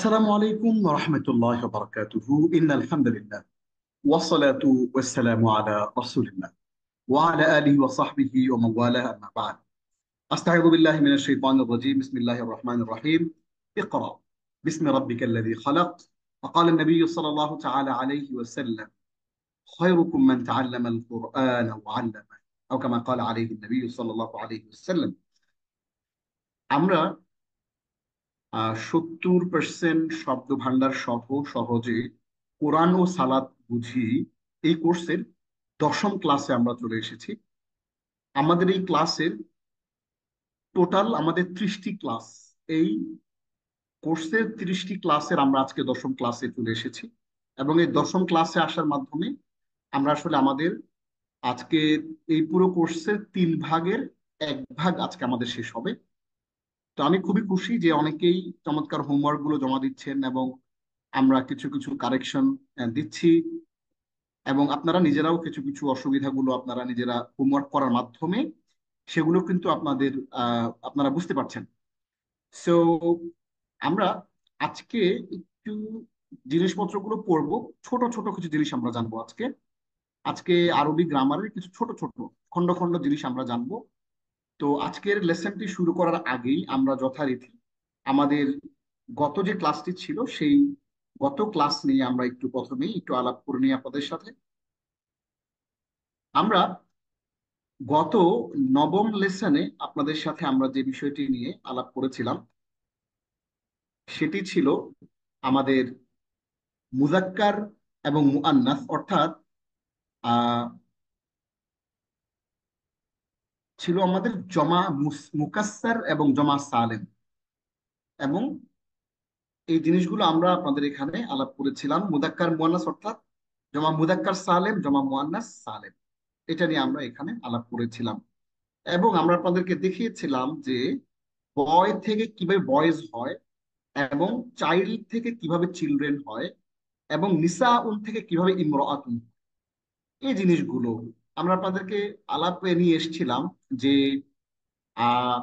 আসসালামু আলাইকুম ওয়া রাহমাতুল্লাহি ওয়া বারাকাতুহু ইন্নাল হামদুলিল্লাহ ওয়া সলাতু ওয়াস সালামু আলা রাসূলিল্লাহ ওয়া আলা আলিহি ওয়া সাহবিহি ওয়া মান ওয়ালাহু আম্মা বা'দ আস্তাঈযু বিল্লাহি মিনাশ শাইতানির রাজীম বিসমিল্লাহির রহমানির রহিম ইকরা বিসমি রাব্বিকাল্লাযী খালাক وقال النبي صلى الله تعالى عليه وسلم خيركم من تعلم القرآن وعلمه أو كما قال عليه النبي صلى الله عليه وسلم আমরা 70% শব্দ ভান্ডার সহ সহজে কোরআন ও সালাত বুঝি এই কোর্সের 10ম ক্লাসে আমরা চলে এসেছি। আমাদের এই ক্লাসের টোটাল আমাদের 30টি ক্লাস। এই কোর্সের 30টি ক্লাসের আমরা আজকে 10ম ক্লাসে চলে এসেছি এবং এই 10ম ক্লাসে আসার মাধ্যমে আমরা আসলে আমাদের আজকে এই পুরো কোর্সের 3 ভাগের 1 ভাগ আজকে আমাদের শেষ হবে। তো আমি খুবই খুশি যে অনেকেই চমৎকার হোমওয়ার্ক গুলো জমা দিচ্ছেন এবং আমরা কিছু কিছু কারেকশন দিচ্ছি এবং আপনারা নিজেরাও কিছু কিছু অসুবিধাগুলো আপনারা নিজেরা হোমওয়ার্ক করার মাধ্যমে সেগুলো কিন্তু আপনারা বুঝতে পারছেন। সো আমরা আজকে একটু জিনিসপত্রগুলো পড়বো, ছোট ছোট কিছু জিনিস আমরা জানবো আজকে। আজকে আরবি গ্রামারের কিছু ছোট ছোট খন্ড খন্ড জিনিস আমরা জানবো। তো আজকের লেসনটি শুরু করার আগেই আমরা যথারীতি আমাদের গত যে ক্লাসটি ছিল সেই গত ক্লাস নিয়ে আমরা একটু প্রথমেই একটু আলাপ করে নিই আপনাদের সাথে। আমরা গত নবম লেসনে আপনাদের সাথে আমরা যে বিষয়টি নিয়ে আলাপ করেছিলাম সেটি ছিল আমাদের মুজাক্কার এবং মুআন্নাস, অর্থাৎ আহ ছিল আমাদের জমা মুকাসসার এবং জমা সালেম। এবং এই জিনিসগুলো আমরা আপনাদের এখানে আলাপ করেছিলাম, মুদাক্কার মুআন্নাস অর্থাৎ জমা মুদাক্কার সালেম, জমা মুআন্নাস সালেম, এটা নিয়ে আমরা এখানে আলাপ করেছিলাম। এবং আমরা আপনাদেরকে দেখিয়েছিলাম যে বয় থেকে কিভাবে বয়েজ হয় এবং চাইল্ড থেকে কিভাবে চিলড্রেন হয় এবং নিসা উন থেকে কিভাবে ইমরাআতুন। এই জিনিসগুলো আমরা আপনাদেরকে আলাপে নিয়ে এসেছিলাম যে আহ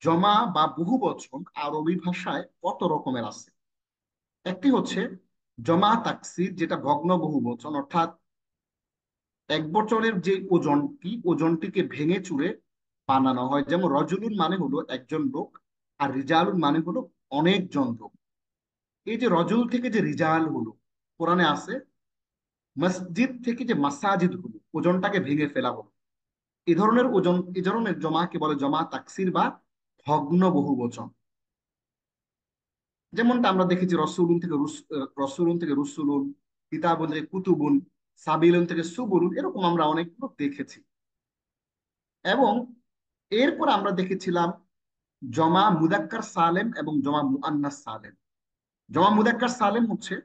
জমা বা বহু বচন আরবি ভাষায় কত রকমের আছে। একটি হচ্ছে জমা তাকসির, যেটা ভগ্ন বহু বচন, অর্থাৎ এক বচনের যে ওজনটিকে ভেঙে চুরে বানানো হয়। যেমন রজুলুন মানে হলো একজন লোক, আর রিজালুন মানে হলো অনেকজন লোক। এই যে রজুল থেকে যে রিজাল হলো, কোরআনে আছে মসজিদ থেকে যে মাসাজিদ হলো, ওজনটাকে ভেঙে ফেলা হলো। এই ধরনের জমাকে বলে জমা তাকসির বা ভগ্ন বহুবচন। যেমনটা আমরা দেখেছি রসুলুন থেকে রুসুলুন, কিতাবুন থেকে কুতুবুন, সাবিলুন থেকে সুবুলুন, এরকম আমরা অনেকগুলো দেখেছি। এবং এরপর আমরা দেখেছিলাম জমা মুদাক্কার সালেম এবং জমা মুআন্নাস সালেম। জমা মুদাক্কার সালেম হচ্ছে,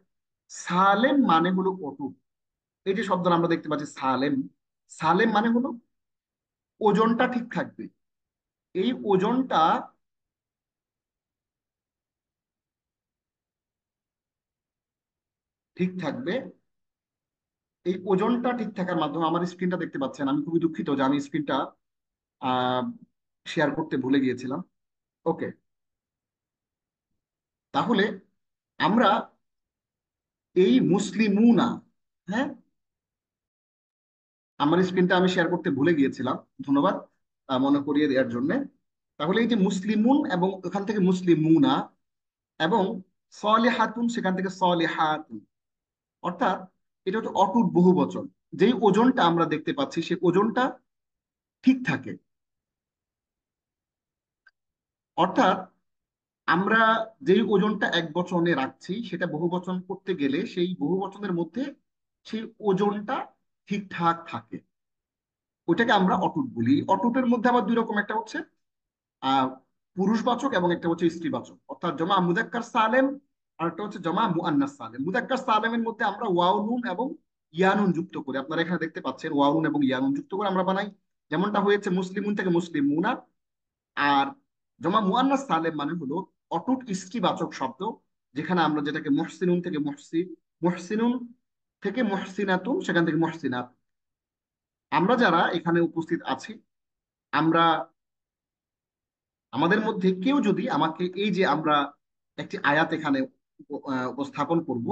সালেম মানে হলো অটুট। এই যে শব্দ আমরা দেখতে পাচ্ছি সালেম, সালেম মানে হলো ওজনটা ঠিক থাকবে। এই ওজনটা ঠিক থাকবে, এই ওজনটা ঠিক থাকার মাধ্যমে আমার স্ক্রিনটা দেখতে পাচ্ছেন। আমি খুবই দুঃখিত যে আমি স্ক্রিনটা আহ শেয়ার করতে ভুলে গিয়েছিলাম। ওকে, তাহলে আমরা এই মুসলিমুনা, হ্যাঁ, আমার স্ক্রিনটা আমি শেয়ার করতে ভুলে গিয়েছিলাম, ধন্যবাদ মনে করিয়ে দেওয়ার জন্য। তাহলে এই যে মুসলিমুন এবং ওখান থেকে মুসলিমুনা এবং সলিহাতুন সেখান থেকে সলিহাতুন, অর্থাৎ এটা হচ্ছে অটুট বহু বচন। যেই ওজনটা আমরা দেখতে পাচ্ছি সেই ওজনটা ঠিক থাকে। অর্থাৎ আমরা যেই ওজনটা এক বচনে রাখছি সেটা বহু বচন করতে গেলে সেই বহু বচনের মধ্যে সেই ওজনটা ঠিকঠাক থাকে, ওইটাকে আমরা অটুট বলি। অটুটের মধ্যে আবার 2 রকম, একটা হচ্ছে আহ পুরুষবাচক এবং একটা হচ্ছে স্ত্রীবাচক, অর্থাৎ জমা মুজাক্কার সালেম আর একটা হচ্ছে জমা মুআন্নাস সালেম। মুজাক্কার সালেমের মধ্যে আমরা ওয়াও নুন এবং ইয়ানুন যুক্ত করি, আপনারা এখানে দেখতে পাচ্ছেন ওয়াও নুন এবং ইয়ানুন যুক্ত করে আমরা বানাই, যেমনটা হয়েছে মুসলিমুন থেকে মুসলিমুনা। আর জমা মুআন্নাস সালেম মানে হলো অটুট স্ত্রীবাচক শব্দ, যেখানে আমরা যেটাকে মুহসিনুন থেকে মুহসিনুন থেকে মুহসিনাতুন, সেখান থেকে মুহসিনাত। আমরা যারা এখানে উপস্থিত আছি, আমরা আমাদের মধ্যে কেউ যদি আমাকে এই যে আমরা একটি আয়াত এখানে উপস্থাপন করব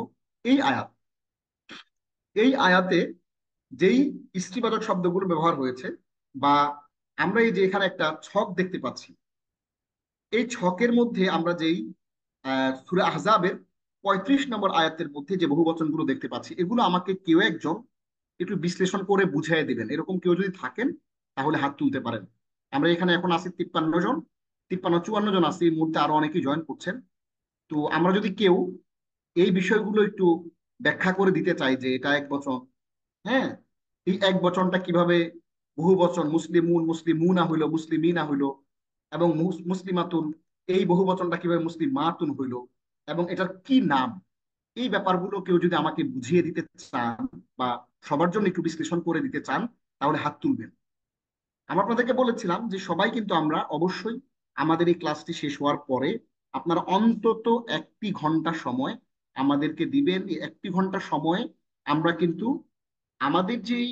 এই আয়াত। এই আয়াতে যেই স্ত্রীবাচক শব্দগুলো ব্যবহার হয়েছে, বা আমরা এই যে এখানে একটা ছক দেখতে পাচ্ছি, এই ছকের মধ্যে আমরা যেই সূরা আহজাবের 35 নম্বর আয়াতের মধ্যে যে বহুবচনগুলো দেখতে পাচ্ছি, এগুলো আমাকে কেউ একজন একটু বিশ্লেষণ করে বুঝিয়ে দিবেন। এরকম কেউ যদি থাকেন তাহলে হাত তুলতে পারেন। আমরা এখানে এখন আছি 53 জন, 53 54 জন আছি, এই মুহূর্তে আরো অনেকেই জয়েন করছেন। তো আমরা যদি কেউ এই বিষয়গুলো একটু ব্যাখ্যা করে দিতে চাই যে এটা এক বচন, হ্যাঁ, এই এক বচনটা কিভাবে বহু বচন, মুসলিমুন মুসলিমুনা হইলো, মুসলিমিনা হইলো, এবং মুসলিমাতুন এই বহু বচনটা কিভাবে মুসলিমাতুন হইলো, এবং এটার কি নাম, এই ব্যাপারগুলো কেউ যদি আমাকে বুঝিয়ে দিতে চান বা সবার জন্য একটু বিশ্লেষণ করে দিতে চান তাহলে হাত তুলবেন। আমরা আপনাদেরকে বলেছিলাম যে সবাই কিন্তু আমরা অবশ্যই আমাদের এই ক্লাসটি শেষ হওয়ার পরে আপনারা অন্তত 1টি ঘন্টা সময় আমাদেরকে দিবেন। এই 1টি ঘন্টা সময় আমরা কিন্তু আমাদের যেই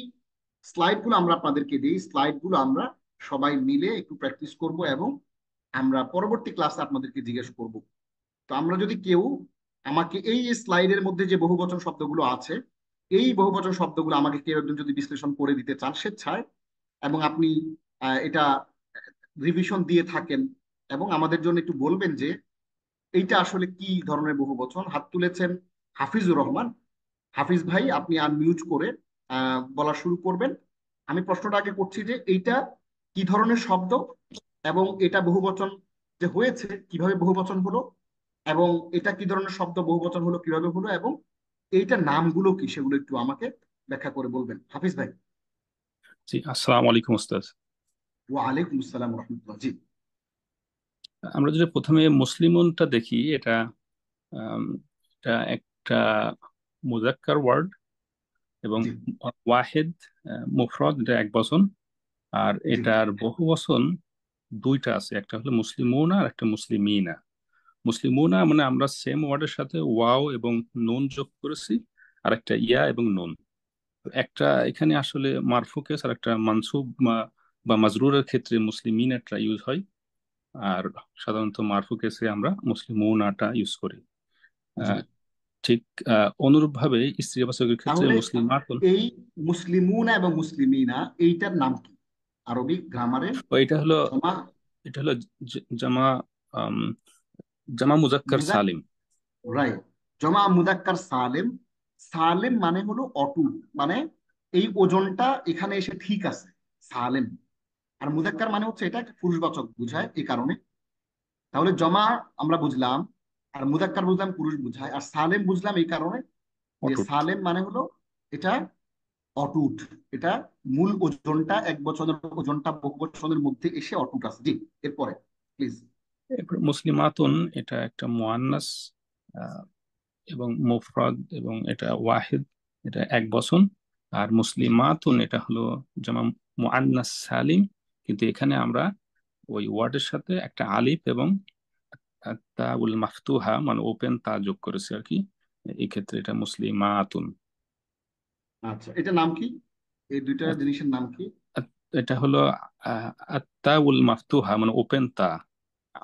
স্লাইডগুলো আমরা আপনাদেরকে দিই, স্লাইডগুলো আমরা সবাই মিলে একটু প্র্যাকটিস করব, এবং আমরা পরবর্তী ক্লাসে আপনাদেরকে জিজ্ঞেস করব। তো আমরা যদি কেউ আমাকে এই স্লাইডের মধ্যে যে বহুবচন শব্দগুলো আছে, এই বহুবচন শব্দগুলো আমাকে কেউ একজন যদি বিশ্লেষণ করে দিতে চান স্বেচ্ছায়, এবং আপনি এটা রিভিশন দিয়ে থাকেন, এবং আমাদের জন্য একটু বলবেন যে এইটা আসলে কি ধরনের বহুবচন। হাত তুলেছেন হাফিজুর রহমান। হাফিজ ভাই, আপনি আনমিউট করে বলা শুরু করবেন। আমি প্রশ্নটা আগে করছি যে এইটা কি ধরনের শব্দ, এবং এটা বহুবচন যে হয়েছে কিভাবে বহুবচন হলো, এবং এটা কি ধরনের শব্দ বহুবচন হলো কিভাবে হলো, এবং এইটার নামগুলো কি সেগুলো একটু আমাকে ব্যাখ্যা করে বলবেন হাফিজ ভাই। জি, আসসালামু আলাইকুম ওস্তাদ। ওয়ালাইকুম আসসালাম রহমতুল্লাহ। জি আমরা যদি প্রথমে মুসলিমুনটা দেখি, এটা আম, এটা একটা মুজাক্কার ওয়ার্ড, এবং জি ওয়াহেদ মুফরদ, এটা এক বচন। আর জি এটার বহু বচন দুইটা আছে, একটা হলো মুসলিমুনা আর একটা মুসলিমিনা। মুসলিমুনা মানে আমরা সেম ওয়ার্ডের সাথে ওয়াও এবং নুন যোগ করেছি, আর একটা ইয়া এবং নুন। একটা এখানে আসলে মারফু কেস, আর একটা মানসুব বা মাজরুরের ক্ষেত্রে মুসলিমিনাটা ইউজ হয়। আর সাধারণত মারফু কেসে আমরা মুসলিমুনাটা ইউজ করি। জি। আহ, ঠিক অনুরূপভাবে স্ত্রীবাচকের ক্ষেত্রে তাহলে মুসলিমাতুন। এই মুসলিমুনা এবং মুসলিমিনা এইটার নাম কি আরবি গ্রামারে? ও, জমা এটা হলো জামা, আম, জামা মুজাক্কার মুজাক সালিম। রাইট, জমা মুজাক্কার সালেম। সালেম মানে হলো অটুট, মানে এই ওজনটা এখানে এসে ঠিক আছে, সালেম। আর মুজাক্কার মানে হচ্ছে এটা একটা পুরুষবাচক বোঝায়, এই কারণে। তাহলে জমা আমরা বুঝলাম, আর মুজাক্কার বুঝলাম পুরুষ বুঝায়, আর সালেম বুঝলাম এই কারণে যে অটুট। সালেম মানে হলো এটা অটুট। এটা মূল ওজনটা, এক বছরের ওজনটা বহু বছরের মধ্যে এসে অটুট আছে। জি, এরপরে প্লিজ। এরপর মুসলিমাতুন, এটা একটা মুআন্নাস এবং মুফরাদ, এবং এটা ওয়াহিদ, এটা এক বচন। আর জি মুসলিমাতুন এটা হলো জামা মুআন্নাস সালিম, কিন্তু এখানে আমরা ওই ওয়ার্ডের সাথে একটা আলিফ এবং তাউল মাফতুহা মানে ওপেন তা যোগ করেছে আর কি। এই ক্ষেত্রে এটা মুসলিমাতুন। আচ্ছা, এটা নাম কি? এই দুইটা আর জিনিসের নাম কি? এটা হলো তাউল মাফতুহা মানে ওপেন তা,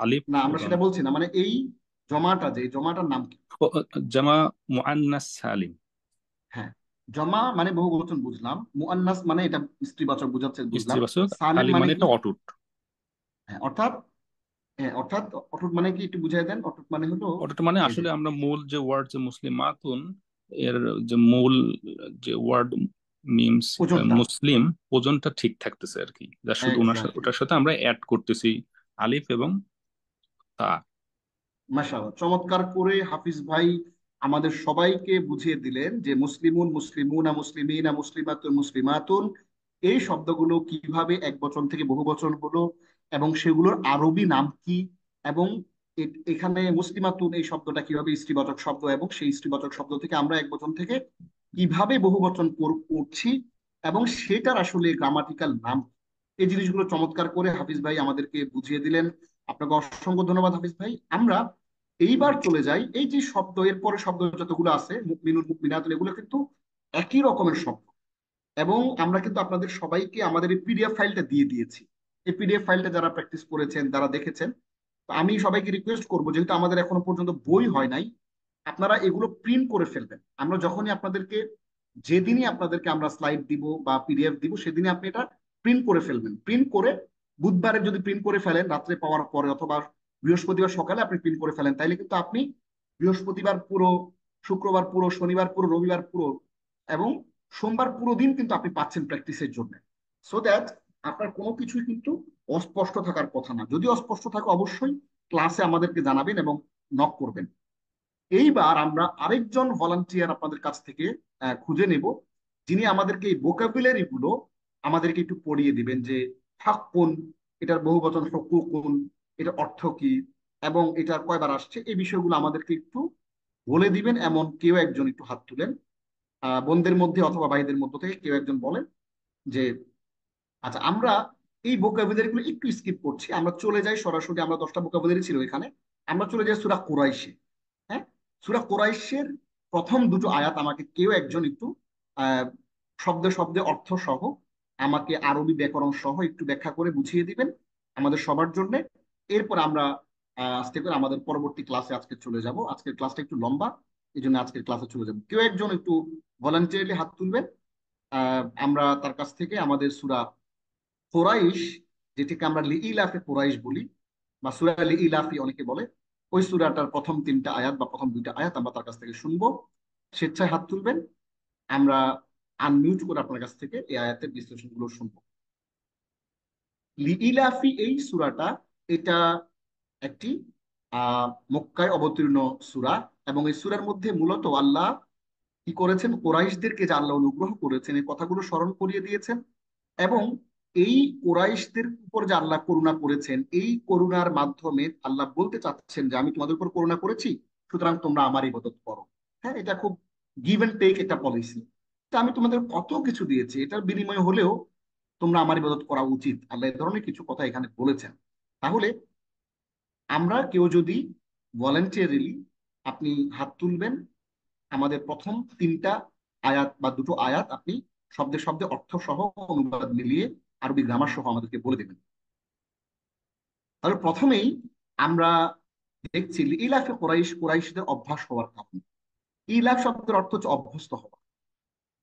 আলিফ না, আমরা এবং সেটা বলছি না, মানে এই জমাটা, যে এই জমাটার নাম কি? জামা মুআন্নাস সালিম। হ্যাঁ, জমা মানে বহু বচন বুঝলাম, মুআন্নাস মানে এটা স্ত্রীবাচক বোঝাচ্ছে বুঝলাম, স্ত্রীবাচক। সালেম সালিম মানে মানে কি? এটা অটুট। হ্যাঁ অর্থাৎ, হ্যাঁ অর্থাৎ অটুট মানে কি একটু বুঝাই দেন। অটুট মানে হলো অটুট মানে এই যে আসলে আমরা মূল যে ওয়ার্ড যে মুসলিমাতুন, এর যে মূল যে ওয়ার্ড মিমস ওজনটা। মুসলিম, ওজনটা ঠিক থাকতেছে আর কি। যা শুধু এক্স্যাক্টলি। ওটার সাথে আমরা অ্যাড করতেছি আলিফ এবং তা। মাশাআল্লাহ, চমৎকার করে হাফিজ ভাই আমাদের সবাইকে বুঝিয়ে দিলেন যে মুসলিমুন মুসলিমুনা মুসলিমিনা মুসলিমাতুন মুসলিমাতুন এই শব্দগুলো কিভাবে এক বচন থেকে বহু বচন হলো, এবং সেগুলোর আরবি নাম কি, এবং এখানে মুসলিমাতুন এই শব্দটা কিভাবে স্ত্রীবাচক শব্দ, এবং সেই স্ত্রীবাচক শব্দ থেকে আমরা এক বচন থেকে কিভাবে বহু বচন করছি, এবং সেটার আসলে গ্রামাটিক্যাল নাম কি। এই জিনিসগুলো চমৎকার করে হাফিজ ভাই আমাদেরকে বুঝিয়ে দিলেন। আপনাকে অসংখ্য ধন্যবাদ হাফিজ ভাই। আমরা এইবার চলে যাই, এই যে শব্দ এরপরে শব্দ যতগুলো আছে মুকমিনুল মুকমিনাতুল, এগুলো কিন্তু একই রকমের শব্দ, এবং আমরা কিন্তু আপনাদের সবাইকে আমাদের এই পিডিএফ ফাইলটা দিয়ে দিয়েছি। এই পিডিএফ ফাইলটা যারা প্র্যাকটিস করেছেন, যারা দেখেছেন, তো আমি সবাইকে রিকোয়েস্ট করবো, যেহেতু আমাদের এখনো পর্যন্ত বই হয় নাই, আপনারা এগুলো প্রিন্ট করে ফেলবেন। আমরা যখনই আপনাদেরকে, যেদিনই আপনাদেরকে আমরা স্লাইড দিব বা পিডিএফ দিব, সেদিনই আপনি এটা প্রিন্ট করে ফেলবেন। প্রিন্ট করে বুধবারে যদি প্রিন্ট করে ফেলেন রাত্রে পাওয়ার পরে, অথবা বৃহস্পতিবার সকালে আপনি প্রিন্ট করে ফেলেন, তাইলে কিন্তু আপনি বৃহস্পতিবার পুরো, শুক্রবার পুরো, শনিবার পুরো, রবিবার পুরো এবং সোমবার পুরো দিন কিন্তু আপনি পাচ্ছেন প্র্যাকটিসের জন্য। সো দ্যাট আপনার কোনো কিছুই কিন্তু অস্পষ্ট থাকার কথা না। যদি অস্পষ্ট থাকে অবশ্যই ক্লাসে আমাদেরকে জানাবেন এবং নক করবেন। এইবার আমরা আরেকজন ভলান্টিয়ার আপনাদের কাছ থেকে খুঁজে নেব, যিনি আমাদেরকে এই ভোকাবুলারি গুলো আমাদেরকে একটু পড়িয়ে দিবেন, যে হাক্কুন, এটার বহুবচন হুকুকুন, এটার অর্থ কি এবং এটা কয়বার আসছে, এই বিষয়গুলো আমাদেরকে একটু বলে দিবেন। এমন কেউ একজন একটু হাত তুলেন, বোনদের মধ্যে অথবা ভাইদের মধ্য থেকে কেউ একজন বলেন যে আচ্ছা, আমরা এই ভোকাবুলারি গুলো একটু স্কিপ করছি, আমরা চলে যাই সরাসরি, আমরা 10টা ভোকাবুলারি ছিল এখানে, আমরা চলে যাই সূরা কুরাইশে। হ্যাঁ, সূরা কোরাইশের প্রথম দুটো আয়াত আমাকে কেউ একজন একটু আহ শব্দে শব্দে অর্থ সহ আমাকে আরবি ব্যাকরণ সহ একটু ব্যাখ্যা করে বুঝিয়ে দিবেন আমাদের সবার জন্য। এরপর আমরা আস্তে করে আমাদের পরবর্তী ক্লাসে আজকে চলে যাব। আজকের ক্লাসটা একটু লম্বা, এই জন্য আজকের ক্লাসে চলে যাব। কেউ একজন একটু ভলান্টিয়ারলি হাত তুলবেন, আমরা তার কাছ থেকে আমাদের সূরা কোরাইশ, যেটিকে আমরা লিইলাফে কোরাইশ বলি বা সূরা লিইলাফি অনেকে বলে, ওই সূরাটার প্রথম 3টা আয়াত বা প্রথম 2টা আয়াত আমরা তার কাছ থেকে শুনবো। স্বেচ্ছায় হাত তুলবেন, আমরা আনমিউট করে আপনার কাছ থেকে এই আয়াতের বিশ্লেষণ গুলো শুনবো। লিইলাফি এই সূরাটা, এটা একটি মক্কায় অবতীর্ণ সূরা, এবং এই সূরার মধ্যে মূলত আল্লাহ কি করেছেন, কোরাইশদেরকে যে আল্লাহ অনুগ্রহ করেছেন এই কথাগুলো স্মরণ করিয়ে দিয়েছেন। এবং এই কোরাইশদের উপর যে আল্লাহ করুণা করেছেন, এই করুণার মাধ্যমে আল্লাহ বলতে চাচ্ছেন যে আমি তোমাদের উপর করুণা করেছি, সুতরাং তোমরা আমার ইবাদত করো। হ্যাঁ, এটা খুব গিভ এন্ড টেক একটা পলিসি। তা আমি তোমাদের কত কিছু দিয়েছি, এটার বিনিময় হলেও তোমরা আমার ইবাদত করা উচিত, আল্লাহ এই ধরনের কিছু কথা এখানে বলেছেন। তাহলে আমরা কেউ যদি ভলেন্টিয়ারিলি, আপনি হাত তুলবেন, আমাদের প্রথম 3টা আয়াত বা দুটো আয়াত আপনি শব্দে শব্দে অর্থ সহ অনুবাদ মিলিয়ে আরবি গ্রামার সহ আমাদেরকে বলে দেবেন। তাহলে প্রথমেই আমরা দেখছি ইলাফে কোরাইশ, কোরাইশদের অভ্যাস হওয়ার কারণ। ইলাফ শব্দের অর্থ হচ্ছে অভ্যস্ত হওয়া।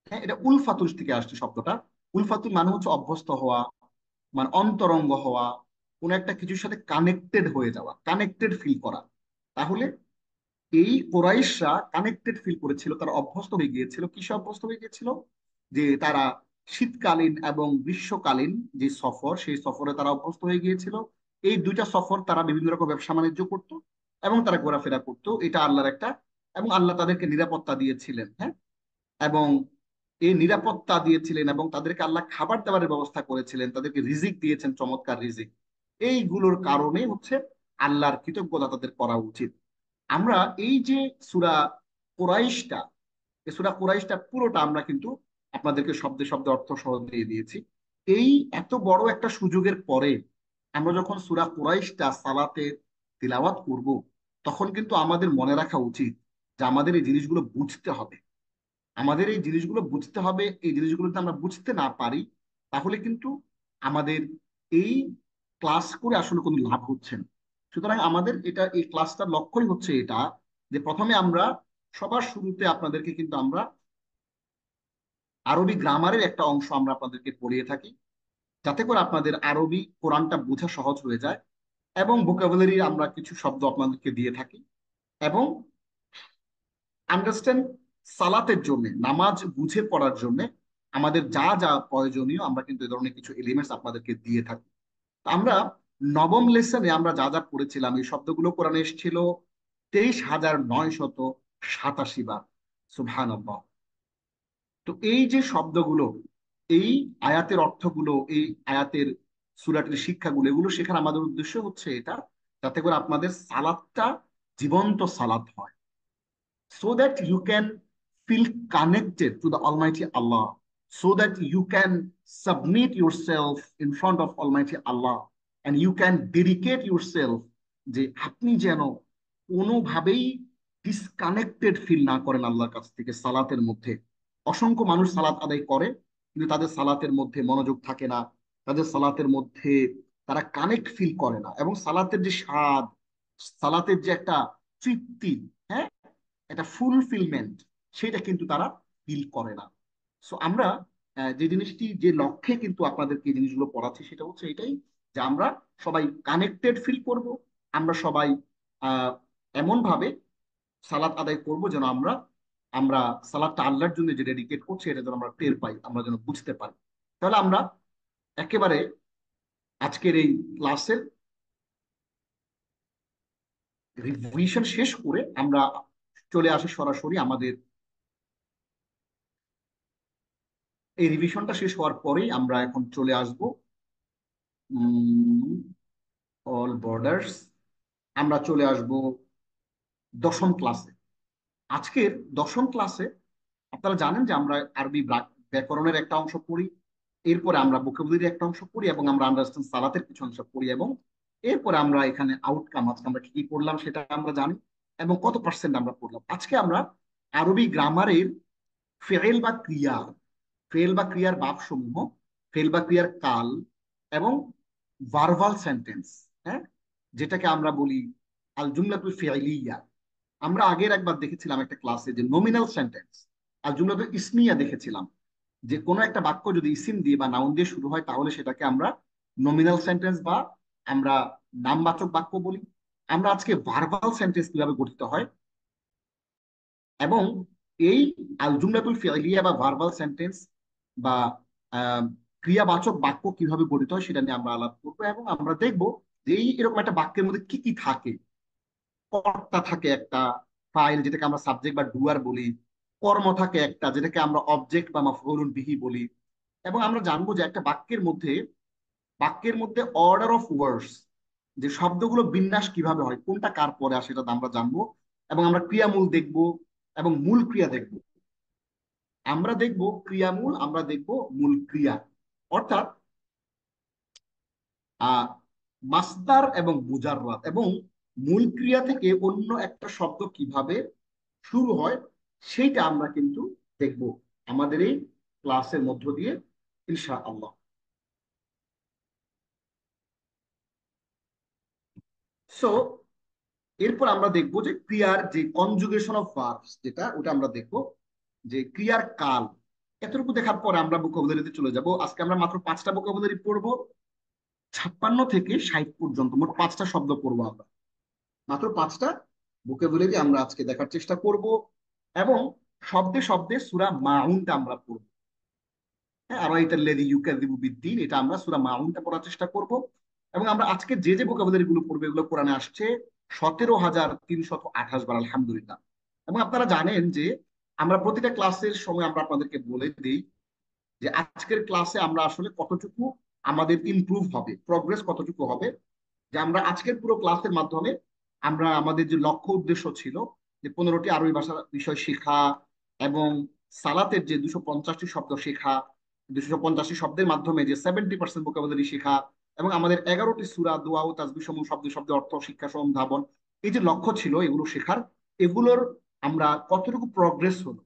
হ্যাঁ, এটা উলফাতুল থেকে আসছে শব্দটা। উলফাতুল মানে হচ্ছে অভ্যস্ত হওয়া, মানে অন্তরঙ্গ হওয়া, কোন একটা কিছুর সাথে কানেক্টেড হয়ে যাওয়া, কানেক্টেড ফিল করা। তাহলে এই কোরাইশরা কানেক্টেড ফিল করেছিল, তারা অভ্যস্ত হয়ে গিয়েছিল। কিসে অভ্যস্ত হয়ে গিয়েছিল? যে তারা শীতকালীন এবং গ্রীষ্মকালীন যে সফর, সেই সফরে তারা অভ্যস্ত হয়ে গিয়েছিল। এই দুইটা সফর তারা বিভিন্ন রকম ব্যবসা বাণিজ্য করত এবং তারা ঘোরাফেরা করতো, এটা আল্লাহর একটা, এবং আল্লাহ তাদেরকে নিরাপত্তা দিয়েছিলেন। হ্যাঁ, এবং এই নিরাপত্তা দিয়েছিলেন এবং তাদেরকে আল্লাহ খাবার দাবারের ব্যবস্থা করেছিলেন, তাদেরকে রিজিক দিয়েছেন, চমৎকার রিজিক। এইগুলোর কারণে হচ্ছে আল্লাহর কৃতজ্ঞতা তাদের করা উচিত। আমরা এই যে সূরা কুরাইশটা, এই সূরা কুরাইশটা পুরোটা আমরা কিন্তু আপনাদেরকে শব্দে শব্দে অর্থ সহ দিয়ে দিয়েছি। এই এত বড় একটা সুযোগের পরে আমরা যখন সূরা কুরাইশটা সালাতে তিলাওয়াত করব, তখন কিন্তু আমাদের মনে রাখা উচিত যে আমাদের এই জিনিসগুলো বুঝতে হবে। আমাদের এই জিনিসগুলো বুঝতে হবে। এই জিনিসগুলো যদি আমরা বুঝতে না পারি, তাহলে কিন্তু আমাদের এই ক্লাস করে আসলে কোনো লাভ হচ্ছে না। সুতরাং আমাদের এটা, এই ক্লাসটার লক্ষ্যই হচ্ছে এটা, যে প্রথমে আমরা সবার শুরুতে আপনাদেরকে কিন্তু আমরা আরবি গ্রামারের একটা অংশ আমরা আপনাদেরকে পড়িয়ে থাকি, যাতে করে আপনাদের আরবি কোরআনটা বোঝা সহজ হয়ে যায়। এবং ভোকাবুলারি আমরা কিছু শব্দ আপনাদেরকে দিয়ে থাকি। এবং আন্ডারস্ট্যান্ড, সালাতের জন্য, নামাজ বুঝে পড়ার জন্য আমাদের যা যা প্রয়োজনীয়, আমরা কিন্তু এই ধরনের কিছু এলিমেন্টস আপনাদেরকে দিয়ে থাকি। তো আমরা নবম লেসনে আমরা যা যা পড়েছিলাম, এই শব্দগুলো কোরআনে এসেছিল 23,987 বার। সুবহানাল্লাহ। তো এই যে শব্দগুলো, এই আয়াতের অর্থগুলো, এই আয়াতের সূরাটির শিক্ষাগুলো, এগুলো শেখার আমাদের উদ্দেশ্য হচ্ছে এটা, যাতে করে আপনাদের সালাতটা জীবন্ত সালাত হয়, so that you can feel connected to the Almighty Allah, so that you can submit yourself in front of Almighty Allah, and you can dedicate yourself, যে আপনি যেন কোনোভাবেই ডিসকানেক্টেড ফিল না করেন আল্লাহর কাছ থেকে সালাতের মধ্যে। অসংখ্য মানুষ সালাত আদায় করে, কিন্তু তাদের সালাতের মধ্যে মনোযোগ থাকে না, তাদের সালাতের মধ্যে তারা কানেক্ট ফিল করে না। এবং সালাতের যে স্বাদ, সালাতের যে একটা তৃপ্তি, হ্যাঁ, একটা ফুলফিলমেন্ট, সেটা কিন্তু তারা ফিল করে না। সো আমরা যে জিনিসটি, যে লক্ষ্যে কিন্তু আপনাদেরকে এই জিনিসগুলো পড়াচ্ছি, সেটা হচ্ছে এটাই, যে আমরা সবাই কানেক্টেড ফিল করব। আমরা সবাই আহ এমন ভাবে সালাত আদায় করব যেন আমরা আমরা সালাদটা আল্লাহর জন্য যে ডেডিকেট করছি এটা যেন আমরা টের পাই, আমরা যেন বুঝতে পারি। তাহলে আমরা একেবারে আজকের এই ক্লাসের রিভিশন শেষ করে আমরা চলে আসি সরাসরি আমাদের এই রিভিশনটা শেষ হওয়ার পরেই আমরা এখন চলে আসব অল বর্ডার্স, আমরা চলে আসব দশম ক্লাসে। আজকের দশম ক্লাসে আপনারা জানেন যে আমরা আরবি ব্যাকরণের একটা অংশ পড়ি, এরপরে আমরা ভোকাবুলারির একটা অংশ পড়ি, এবং আমরা আন্ডারস্ট্যান্ড সালাতের কিছু অংশ পড়ি, এবং এরপরে আমরা এখানে আউটকাম, আজকে আমরা কি কি পড়লাম সেটা আমরা জানি, এবং কত পার্সেন্ট আমরা পড়লাম। আজকে আমরা আরবি গ্রামারের ফেল বা ক্রিয়া, ফেল বা ক্রিয়ার বাক সমূহ, ফেল বা ক্রিয়ার কাল, এবং ভার্বাল সেন্টেন্স, হ্যাঁ, যেটাকে আমরা বলি আল জুমলাতুল ফিইলিয়া। আমরা আগের একবার দেখেছিলাম একটা ক্লাসে যে নমিনাল সেন্টেন্স, আল জুমলাতুল ইসমিয়া দেখেছিলাম, যে কোনো একটা বাক্য যদি ইসিম দিয়ে বা নাউন দিয়ে শুরু হয় তাহলে সেটাকে আমরা নমিনাল সেন্টেন্স বা আমরা নামবাচক বাক্য বলি। আমরা আজকে ভার্বাল সেন্টেন্স কিভাবে গঠিত হয় এবং এই আল জুমলাতুল ফি'লিয়া বা ভার্বাল সেন্টেন্স বা আহ, ক্রিয়াবাচক বাক্য কিভাবে গঠিত হয় সেটা নিয়ে আমরা আলাপ করবো, এবং আমরা দেখবো যে এই এরকম একটা বাক্যের মধ্যে কি কি থাকে। কর্তা থাকে একটা, ফাইল যেটাকে আমরা সাবজেক্ট বা ডুয়ার বলি, কর্ম থাকে একটা যেটাকে আমরা অবজেক্ট বা মাফউলুন বিহি বলি, এবং আমরা জানবো যে একটা বাক্যের মধ্যে অর্ডার অফ ওয়ার্ডস, যে শব্দগুলো বিন্যাস কিভাবে হয়, কোনটা কার পরে আসে, এটা আমরা জানবো। এবং আমরা ক্রিয়ামূল দেখবো এবং মূল ক্রিয়া দেখবো। আমরা দেখব ক্রিয়ামূল, আমরা দেখব মূল ক্রিয়া, অর্থাৎ আহ মাসদার এবং মুজাররাদ, এবং মূল ক্রিয়া থেকে অন্য একটা শব্দ কিভাবে শুরু হয় সেইটা আমরা কিন্তু দেখব আমাদের এই ক্লাসের মধ্য দিয়ে, ইনশাআল্লাহ। সো এরপর আমরা দেখব যে ক্রিয়ার যে কনজুগেশন অফ ভার্বস, যেটা ওটা আমরা দেখব, যে ক্রিয়ার কাল। এতটুকু দেখার পরে আমরা ভোকাবুলারিতে চলে যাব। আজকে আমরা মাত্র 5টা ভোকাবুলারি পড়বো, 56 থেকে 60 পর্যন্ত মোট 5টা শব্দ পড়বো আমরা, মাত্র 5টা ভোকাবুলারি আমরা আজকে দেখার চেষ্টা করব। এবং শব্দে শব্দে সূরা মাউনটা আমরা পড়বো। হ্যাঁ, আরাইতাল্লাযী ইউকাযযিবু বিদ্দীন, এটা আমরা সূরা মাউনটা পড়ার চেষ্টা করব। এবং আমরা আজকে যে যে ভোকাবুলারি গুলো পড়বো এগুলো কোরআনে আসছে 17,328 বার, আলহামদুলিল্লাহ। এবং আপনারা জানেন যে আমরা প্রতিটা ক্লাসের সময় আমরা আপনাদেরকে বলে দিই যে আজকের ক্লাসে আমরা আসলে কতটুকু আমাদের ইমপ্রুভ হবে, প্রগ্রেস কতটুকু হবে, যে আমরা আজকের পুরো ক্লাসের মাধ্যমে আমরা আমাদের যে লক্ষ্য উদ্দেশ্য ছিল যে 15টি আরবি ভাষা বিষয় শেখা, এবং সালাতের যে 250টি শব্দ শেখা, 250টি শব্দের মাধ্যমে যে 70% ভোকাবুলারি শেখা, এবং আমাদের 11টি সূরা, দোয়া ও তাসবিহ সমূহ শব্দ শব্দ অর্থ শিক্ষা অনুধাবন, এই যে লক্ষ্য ছিল এগুলো শেখার, এগুলোর আমরা কতটুকু প্রগ্রেস হলো।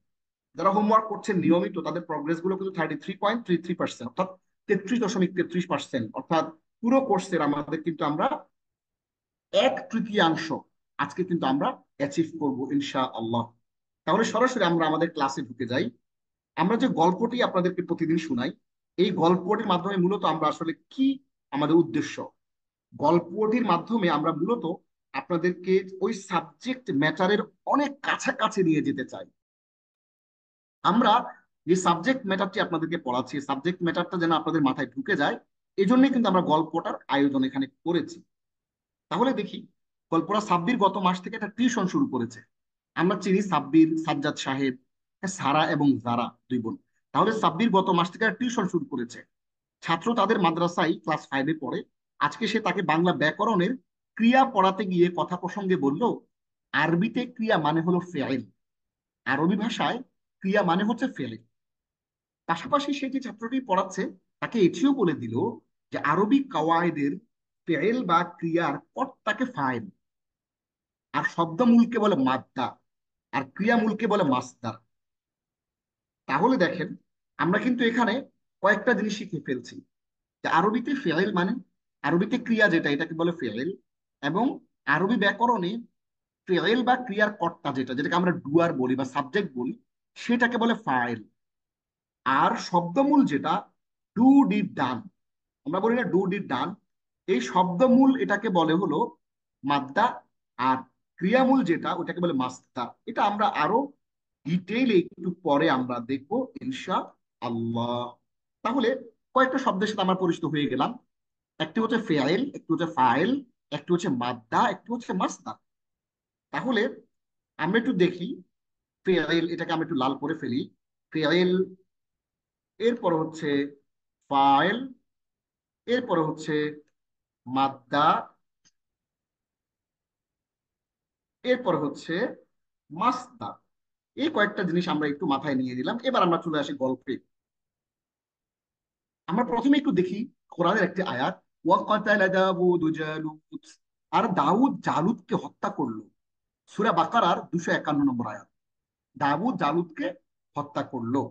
যারা হোমওয়ার্ক করছেন নিয়মিত তাদের প্রগ্রেস গুলো কিন্তু 33.33%, অর্থাৎ 33.33%, অর্থাৎ পুরো কোর্সের আমাদের কিন্তু আমরা 1/3 আজকে কিন্তু আমরা অ্যাচিভ করবো ইনশা আল্লাহ। তাহলে সরাসরি আমরা আমাদের ক্লাসে ঢুকে যাই। আমরা যে গল্পটি আপনাদেরকে প্রতিদিন শোনাই, এই গল্পটির মাধ্যমে মূলত আমরা আসলে কি, আমাদের উদ্দেশ্য, গল্পটির মাধ্যমে আমরা মূলত আপনাদেরকে ওই সাবজেক্ট ম্যাটারের অনেক কাছাকাছি নিয়ে যেতে চাই। আমরা যে সাবজেক্ট ম্যাটারটি আপনাদেরকে পড়াচ্ছি, সাবজেক্ট ম্যাটারটা যেন আপনাদের মাথায় ঢুকে যায়, এই জন্যই কিন্তু আমরা গল্পটার আয়োজন এখানে করেছি। তাহলে দেখি, গল্পটা সাব্বির গত মাস থেকে একটা টিউশন শুরু করেছে। আমরা চিনি সাব্বির, সাজ্জাদ সাহেব, সারা এবং জারা, দুই বোন। তাহলে সাব্বির গত মাস থেকে একটা টিউশন শুরু করেছে। ছাত্র তাদের মাদ্রাসায় ক্লাস 5-এ পড়ে। আজকে সে তাকে বাংলা ব্যাকরণের ক্রিয়া পড়াতে গিয়ে কথা প্রসঙ্গে বলল, আরবিতে ক্রিয়া মানে হলো ফেল, আরবি ভাষায় ক্রিয়া মানে হচ্ছে ফেলে। পাশাপাশি সে যে ছাত্রটি পড়াচ্ছে তাকে এটিও বলে দিল যে আরবি কাওয়ায়েদের ফেল বা ক্রিয়ার কর্তাকে ফাইল, আর শব্দমূলকে বলে মাদ্দা, আর ক্রিয়ামূলকে বলে মাসদার। তাহলে দেখেন, আমরা কিন্তু এখানে কয়েকটা জিনিস শিখে ফেলছি, যে আরবিতে ফেল মানে, আরবিতে ক্রিয়া যেটা এটাকে বলে ফেল, এবং আরবি ব্যাকরণে ফেল বা ক্রিয়ার কর্তা যেটাকে আমরা ডুয়ার বলি বা সাবজেক্ট বলি, সেটাকে বলে ফাইল। আর শব্দমূল যেটা, ডু ডিড ডান, আমরা বলি না ডু ডিড ডান, এই শব্দমূল এটাকে বলে হলো মাদ্দা। আর ক্রিয়ামূল যেটা ওটাকে বলে মাসদার। এটা আমরা আরো ডিটেইলে একটু পরে আমরা দেখবো ইনশা আল্লাহ। তাহলে কয়েকটা শব্দের সাথে আমরা পরিচিত হয়ে গেলাম। একটি হচ্ছে ফেয়াইল, একটি হচ্ছে ফাইল, একটি হচ্ছে মাদ্দা, একটি হচ্ছে মাসদার। তাহলে আমরা একটু দেখি ফেয়াইল, এটাকে আমরা একটু লাল করে ফেলি। ফেয়াইল, এরপর হচ্ছে ফাইল, এরপরে হচ্ছে মাদ্দা, এরপর হচ্ছে মাসদা। এই কয়েকটা জিনিস আমরা একটু মাথায় নিয়ে নিলাম। এবার আমরা চলে আসি গল্পে। আমরা প্রথমে একটু দেখি কোরআনের একটি আয়াত, ওয়াকাতালা দাউদ জালুত। আর দাউদ জালুতকে হত্যা করলো। সূরা বাকারার 251 নম্বর আয়াত। দাউদ জালুতকে হত্যা করলো।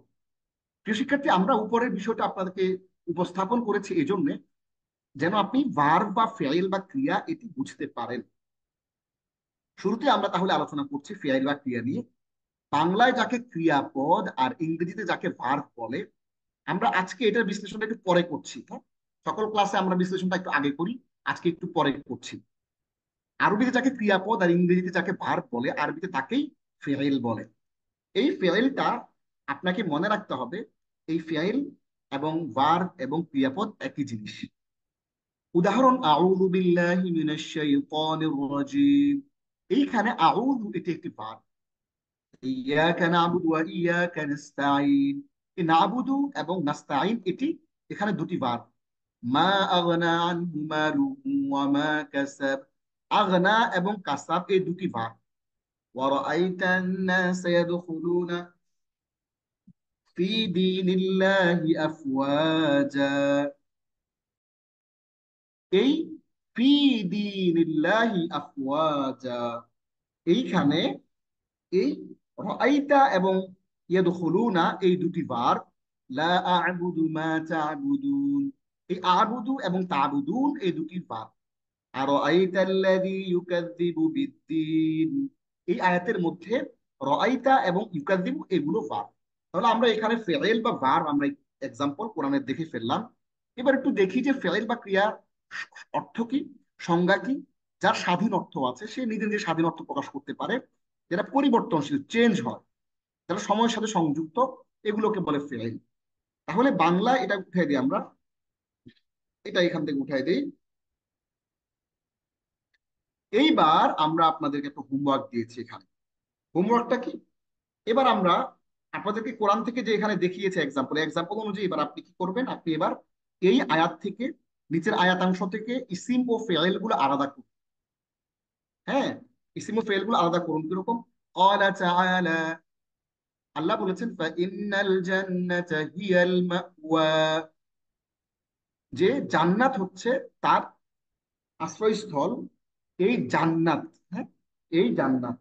প্রিয় শিক্ষার্থী, আমরা উপরের বিষয়টা আপনাদেরকে উপস্থাপন করেছি এই জন্য যেন আপনি ভার্ব বা ফেইল বা ক্রিয়া এটি বুঝতে পারেন। শুরুতে আমরা তাহলে আলোচনা করছি ফেইল বা ক্রিয়া নিয়ে। বাংলায় যাকে ক্রিয়াপদ আর ইংরেজিতে যাকে ভার্ব বলে, আমরা আজকে এটার বিশ্লেষণটা একটু পরে করছি। হ্যাঁ, সকল ক্লাসে আমরা বিশ্লেষণটা একটু আগে করি, আজকে একটু পরে করছি। আরবিতে যাকে ক্রিয়াপদ আর ইংরেজিতে যাকে ভার্ব বলে, আরবিতে তাকেই ফেইল বলে। এই ফেইলটা আপনাকে মনে রাখতে হবে, এই ফেইল এবং ভার্ব এবং ক্রিয়াপদ একই জিনিস। উদাহরণ, আউযু বিল্লাহি মিনাশ শাইতানির রাজিম। এইখানে আউযু এটি একটি ভার্ব। ইয়াকা নাবুদু ওয়া ইয়াকা নাস্তাঈন, এই নাবুদু এবং নাস্তাঈন এটি এখানে দুটি ভার্ব। মা আগনা আনহু মালুহু ওয়া মা কাসাব, আগনা এবং কাসাব এই দুটি ভার্ব। ওয়া রাআইতান নাস ইয়াদখুলুনা ফি দীনিল্লাহি আফওয়াজা, এই ফি দীনিল্লাহি আফওয়াজা, এইখানে এই রাআইতা এবং ইয়াদখুলুনা এই দুটি ভার্ব। লা আ'বুদু মা তা'বুদুন, এই আ'বুদু এবং তা'বুদুন এই দুটি ভার্ব। আর রাআইতাল্লাযী ইউকাযযিবু বিদ্দীন, এই আয়াতের মধ্যে রাআইতা এবং ইউকাযযিবু এগুলো ভার্ব। তাহলে আমরা এখানে ফেইল বা ভার্ব আমরা এক্সাম্পল কোরআনে দেখে ফেললাম। এবার একটু দেখি যে ফেইল বা ক্রিয়ার অর্থ কি, সংজ্ঞা কি। যার স্বাধীন অর্থ আছে সে নিজে নিজে স্বাধীন অর্থ প্রকাশ করতে পারে। যেটা পরিবর্তনশীল, চেঞ্জ হয়, যারা সময়ের সাথে সংযুক্ত, এগুলোকে বলে ফেইল। তাহলে বাংলায় এটা উঠাই দিই আমরা, এটা এখান থেকে উঠাই দিই। এইবার আমরা আপনাদেরকে একটা হোমওয়ার্ক দিয়েছি এখানে। হোমওয়ার্কটা কি, এবার আমরা আপনাদেরকে কোরআন থেকে যে এখানে দেখিয়েছে এক্সাম্পল, এক্সাম্পল অনুযায়ী এবার আপনি কি করবেন, আপনি এবার এই আয়াত থেকে, নিচের আয়াতাংশ থেকে ইসিম ও ফেইল গুলো আলাদা করুন। হ্যাঁ, ইসিম ও ফেইল গুলো আলাদা করুন। কিরকম, ক্বালা তাআলা, আল্লাহ বলেছেন ফাইন্নাল জান্নাতা হিয়াল মাওয়া, যে জান্নাত হচ্ছে তার আশ্রয়স্থল, এই জান্নাত। হ্যাঁ, এই জান্নাত।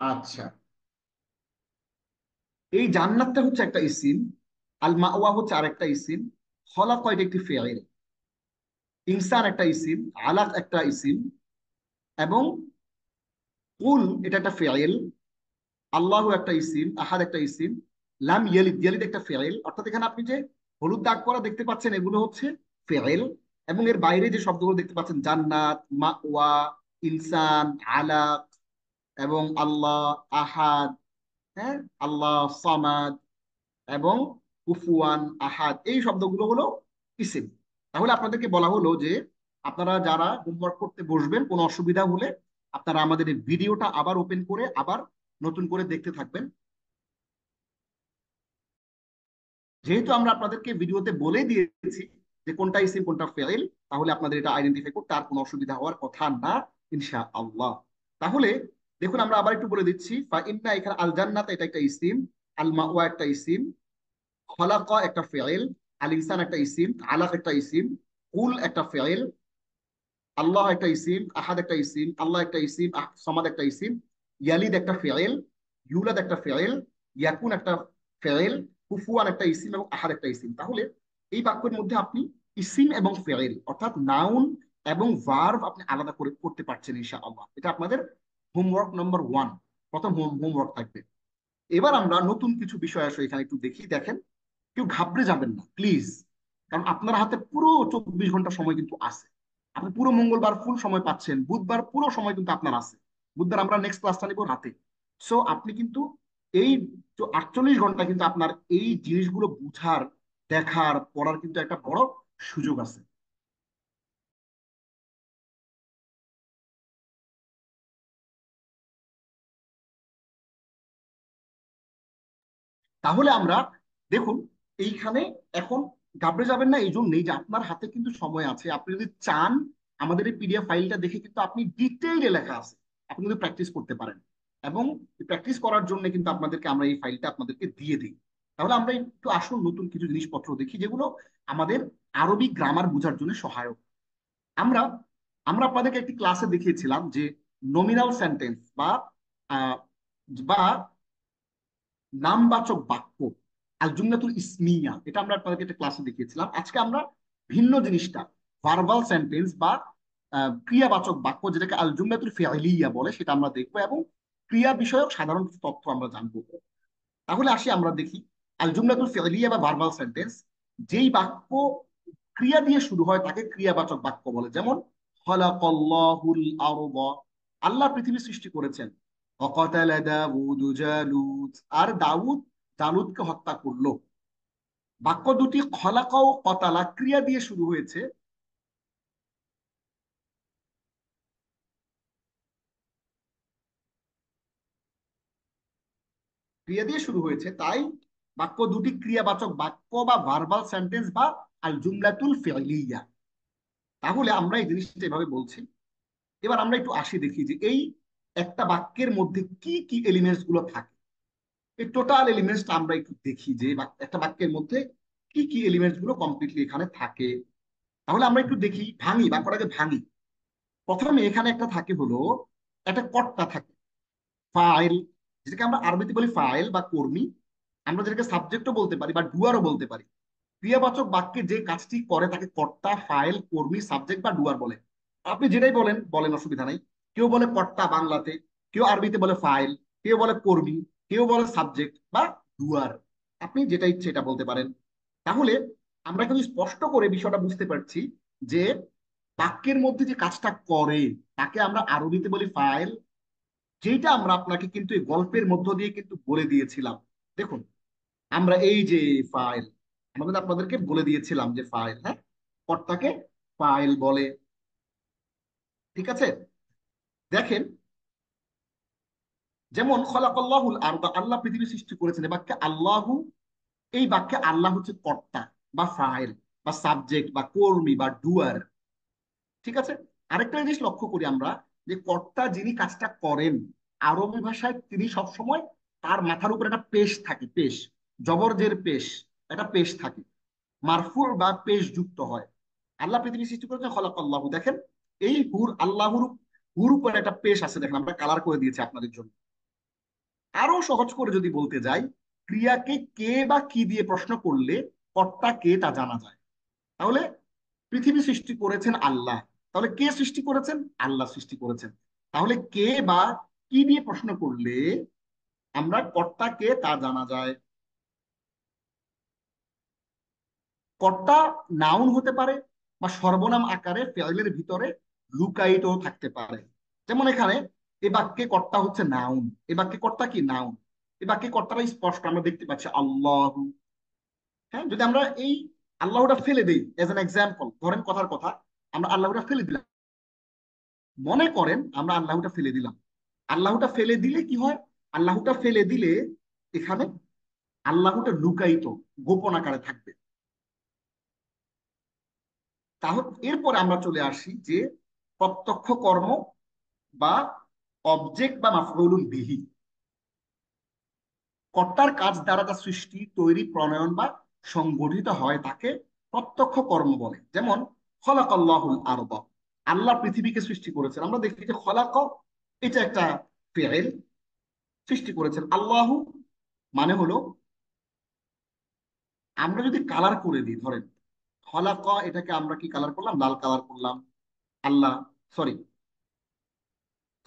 আচ্ছা, এই জান্নাতটা হচ্ছে একটা ইসিম, আল মাওয়া হচ্ছে আরেকটা ইসিম, খলাক এটা একটি ফেইল, ইনসান একটা ইসিম, আলাক একটা ইসিম, এবং কুল এটা একটা ফেইল, আল্লাহ একটা ইসিম, আহাদ একটা ইসিম, লাম ইয়ালিদ, ইয়ালিদ একটা ফেইল। অর্থাৎ এখানে আপনি যে হলুদ দাগ করা দেখতে পাচ্ছেন এগুলো হচ্ছে ফেইল। এবং এর বাইরে যে শব্দগুলো দেখতে পাচ্ছেন, জান্নাত, মাওয়া, ইনসান, আলাক এবং আল্লাহ, আহাদ, হ্যাঁ, আল্লাহ সামাদ এবং কুফুয়ান আহাদ, এই শব্দগুলো হলো ইসিম। তাহলে আপনাদেরকে বলা হলো যে আপনারা যারা হোমওয়ার্ক করতে বসবেন, কোনো অসুবিধা হলে আপনারা আমাদের এই ভিডিওটা আবার ওপেন করে আবার নতুন করে দেখতে থাকবেন। যেহেতু আমরা আপনাদেরকে ভিডিওতে বলে দিয়েছি যে কোনটা ইসিম কোনটা ফেইল, তাহলে আপনাদের এটা আইডেন্টিফাই করতে আর কোনো অসুবিধা হওয়ার কথা না, ইনশা আল্লাহ। তাহলে দেখুন, আমরা আবার একটু বলে দিচ্ছি। ইন্না, এখানে আল জান্নাত এটা একটা ইসিম, আল মাওয়া একটা ইসিম, খলাকা একটা ফেইল, আল ইনসান একটা ইসিম, আলাক একটা ইসিম, কুল একটা ফেইল, আল্লাহ একটা ইসিম, আহাদ একটা ইসিম, আল্লাহ একটা ইসিম, সমাদ একটা ইসিম, ইয়ালিদ একটা ফেইল, ইউলাদ একটা ফেইল, ইয়াকুন একটা ফেইল, কুফুয়ান একটা ইসিম এবং আহাদ একটা ইসিম। তাহলে এই বাক্যের মধ্যে আপনি ইসিম এবং ফেইল অর্থাৎ নাউন এবং ভার্ব আপনি আলাদা করে করতে পারছেন ইনশাআল্লাহ। এটা আপনাদের হোমওয়ার্ক নম্বর 1, প্রথম হোমওয়ার্ক থাকবে। এবার আমরা নতুন কিছু বিষয় আসলে এখানে একটু দেখি। দেখেন, কেউ ঘাবড়ে যাবেন না প্লিজ, কারণ আপনার হাতে পুরো 24 ঘন্টা সময় কিন্তু আছে। আপনি পুরো মঙ্গলবার ফুল সময় পাচ্ছেন, বুধবার পুরো সময় কিন্তু আপনার আছে। বুধবার আমরা নেক্সট ক্লাসটা নিব রাতে। সো আপনি কিন্তু এই 48 ঘন্টা কিন্তু আপনার এই জিনিসগুলো বুঝার, দেখার, পড়ার কিন্তু একটা বড় সুযোগ আছে। তাহলে আমরা দেখুন, এইখানে এখন ঘাবড়ে যাবেন না এই জন্যই যে আপনার হাতে কিন্তু সময় আছে। আপনি যদি চান, আমাদের এই পিডিএফ ফাইলটা দেখে কিন্তু আপনি ডিটেইলে লেখা আছে, আপনি কিন্তু প্র্যাকটিস করতে পারেন। এবং প্র্যাকটিস করার জন্য কিন্তু আপনাদেরকে আমরা এই ফাইলটা আপনাদেরকে দিয়ে দিই। তাহলে আমরা একটু আসুন নতুন কিছু জিনিসপত্র দেখি যেগুলো আমাদের আরবি গ্রামার বোঝার জন্য সহায়ক। আমরা আমরা আপনাদেরকে একটি ক্লাসে দেখিয়েছিলাম যে নমিনাল সেন্টেন্স বা আহ, বা নামবাচক বাক্য, আল জুমলাতুল ইসমিয়া, এটা আমরা আপনাদেরকে একটা ক্লাসে দেখিয়েছিলাম। আজকে আমরা ভিন্ন জিনিসটা, ভার্বাল সেন্টেন্স বা ক্রিয়াবাচক বাক্য, যেটাকে আল জুমলাতুল ফিআলিয়া বলে, সেটা আমরা দেখবো এবং ক্রিয়া বিষয়ক সাধারণ কিছু তথ্য আমরা জানবো। তাহলে আসি আমরা দেখি আল জুমলাতুল ফিআলিয়া বা ভার্বাল সেন্টেন্স। যেই বাক্য ক্রিয়া দিয়ে শুরু হয় তাকে ক্রিয়াবাচক বাক্য বলে। যেমন খলাকাল্লাহুল আরদা, আল্লাহ পৃথিবী সৃষ্টি করেছেন। ওয়াকাতালা দাউদু জালুত, আর দাউদ জালুতকে হত্যা করলো। বাক্য দুটি খলাকা ও কতালা ক্রিয়া দিয়ে শুরু হয়েছে। ক্রিয়া দিয়ে শুরু হয়েছে, তাই বাক্য দুটি ক্রিয়াবাচক বাক্য বা ভার্বাল সেন্টেন্স বা আল জুমলাতুল ফিআলিয়া। তাহলে আমরা এই জিনিসটা এভাবে বলছি। এবার আমরা একটু আসি দেখি যে এই একটা বাক্যের মধ্যে কি কি এলিমেন্টস গুলো থাকে। এই টোটাল এলিমেন্টসটা আমরা একটু দেখি যে একটা বাক্যের মধ্যে কি কি এলিমেন্টস গুলো কমপ্লিটলি এখানে থাকে। তাহলে আমরা একটু দেখি, ভাঙি বাক্যটাকে ভাঙি। প্রথমে এখানে একটা থাকে হলো, একটা কর্তা থাকে, ফাইল, যেটাকে আমরা আরবিতে বলি ফাইল বা কর্মী। আমরা যেটাকে সাবজেক্টও বলতে পারি বা ডুয়ারও বলতে পারি। ক্রিয়াবাচক বাক্যে যে কাজটি করে তাকে কর্তা, ফাইল, কর্মী, সাবজেক্ট বা ডুয়ার বলে। আপনি যেটাই বলেন বলেন, অসুবিধা নাই। কেউ বলে কর্তা বাংলাতে, কেউ আরবিতে বলে ফাইল, কেউ বলে কর্মী, কেউ বলে সাবজেক্ট বা ডুয়ার। আপনি যেটা ইচ্ছে এটা বলতে পারেন। তাহলে আমরা কিন্তু স্পষ্ট করে বিষয়টা বুঝতে পারছি যে বাক্যের মধ্যে যে কাজটা করে তাকে আমরা আরবিতে বলি ফাইল, যেটা আমরা আপনাকে কিন্তু এই গল্পের মধ্য দিয়ে কিন্তু বলে দিয়েছিলাম। দেখুন, আমরা এই যে ফাইল, আমরা কিন্তু আপনাদেরকে বলে দিয়েছিলাম যে ফাইল, হ্যাঁ, কর্তাকে ফাইল বলে। ঠিক আছে, দেখেন, যেমন খলাকাল্লাহুল আরদা, আল্লাহ পৃথিবী সৃষ্টি করেছেন। এই বাক্যে আল্লাহু, এই বাক্যে আল্লাহ হচ্ছে কর্তা বা ফাইল বা সাবজেক্ট বা কর্মী বা ডুয়ার। ঠিক আছে, আরেকটা জিনিস লক্ষ্য করি আমরা, যে কর্তা যিনি কাজটা করেন, আরবি ভাষায় তিনি সবসময় তার মাথার উপর একটা পেশ থাকে, পেশ, জবরজের পেশ, একটা পেশ থাকে, মারফুর বা পেশ যুক্ত হয়। আল্লাহ পৃথিবী সৃষ্টি করেছেন খলাকাল্লাহু, দেখেন এই হুর, আল্লাহর হুর উপরে একটা পেশ আছে, দেখেন আমরা কালার করে দিয়েছি আপনাদের জন্য। আরো সহজ করে যদি বলতে যাই, ক্রিয়াকে কে বা কি দিয়ে প্রশ্ন করলে কর্তা কে তা জানা যায়। তাহলে পৃথিবী সৃষ্টি করেছেন আল্লাহ, তাহলে কে সৃষ্টি করেছেন? আল্লাহ সৃষ্টি করেছেন। তাহলে কে বা কি দিয়ে প্রশ্ন করলে আমরা কর্তা কে তা জানা যায়। কর্তা নাউন হতে পারে বা সর্বনাম আকারে ফেইলের ভিতরে লুকায়িত থাকতে পারে। যেমন এখানে এই বাক্যে কর্তা হচ্ছে নাউন, এই বাক্যে কর্তা কি? নাউন। এই বাক্যে কর্তাটা স্পষ্ট, আমরা দেখতে পাচ্ছি আল্লাহ। হ্যাঁ, যদি আমরা এই আল্লাহটা ফেলে দিই এজ এন এক্সাম্পল, ধরেন কথার কথা, আমরা আল্লাহটা ফেলে দিলাম, মনে করেন আমরা আল্লাহটা ফেলে দিলাম। আল্লাহটা ফেলে দিলে কি হয়? আল্লাহটা ফেলে দিলে এখানে আল্লাহটা লুকায়িত, গোপন আকারে থাকবে। তাহলে এরপরে আমরা চলে আসি যে প্রত্যক্ষ কর্ম বা অবজেক্ট বা মাফউলুন বিহি, কর্তার কাজ দ্বারা যা সৃষ্টি, তৈরি, প্রণয়ন বা সংগঠিত হয় তাকে প্রত্যক্ষ কর্ম বলে। যেমন খলাকাল্লাহুল আরদ, আল্লাহ পৃথিবীকে সৃষ্টি করেছেন। আমরা দেখি যে খলাক, এটা একটা ফেইল, সৃষ্টি করেছেন। আল্লাহু মানে হলো, আমরা যদি কালার করে দিই, ধরেন খলাকা, এটাকে আমরা কি কালার করলাম? লাল কালার করলাম। আল্লাহ, সরি,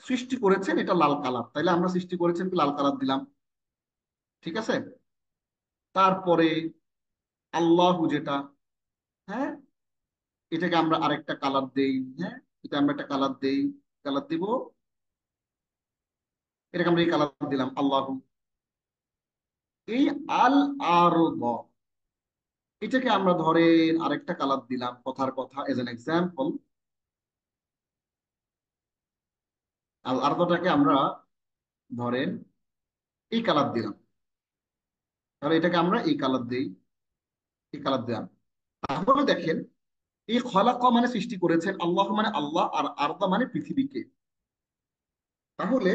সৃষ্টি করেছেন, এটা লাল কালার, তাইলে আমরা সৃষ্টি করেছেন কি লাল কালার দিলাম। ঠিক আছে। তারপরে আল্লাহু যেটা, হ্যাঁ, এটাকে আমরা আরেকটা কালার দেই। হ্যাঁ, এটা আমরা একটা কালার দেই, কালার দিব, এটাকে আমরা এই কালার দিলাম আল্লাহু। এই আল আরদ, এটাকে আমরা ধরেন আরেকটা কালার দিলাম, কথার কথা এজ এন এক্সাম্পল। আল আরদটাকে আমরা ধরেন এই কালার দিলাম, তাহলে এটাকে আমরা এই কালার দেই, এই কালার দিলাম। তাহলে দেখেন, এই খলাক মানে সৃষ্টি করেছেন, আল্লাহ মানে আল্লাহ, আর আরদা মানে পৃথিবীকে। তাহলে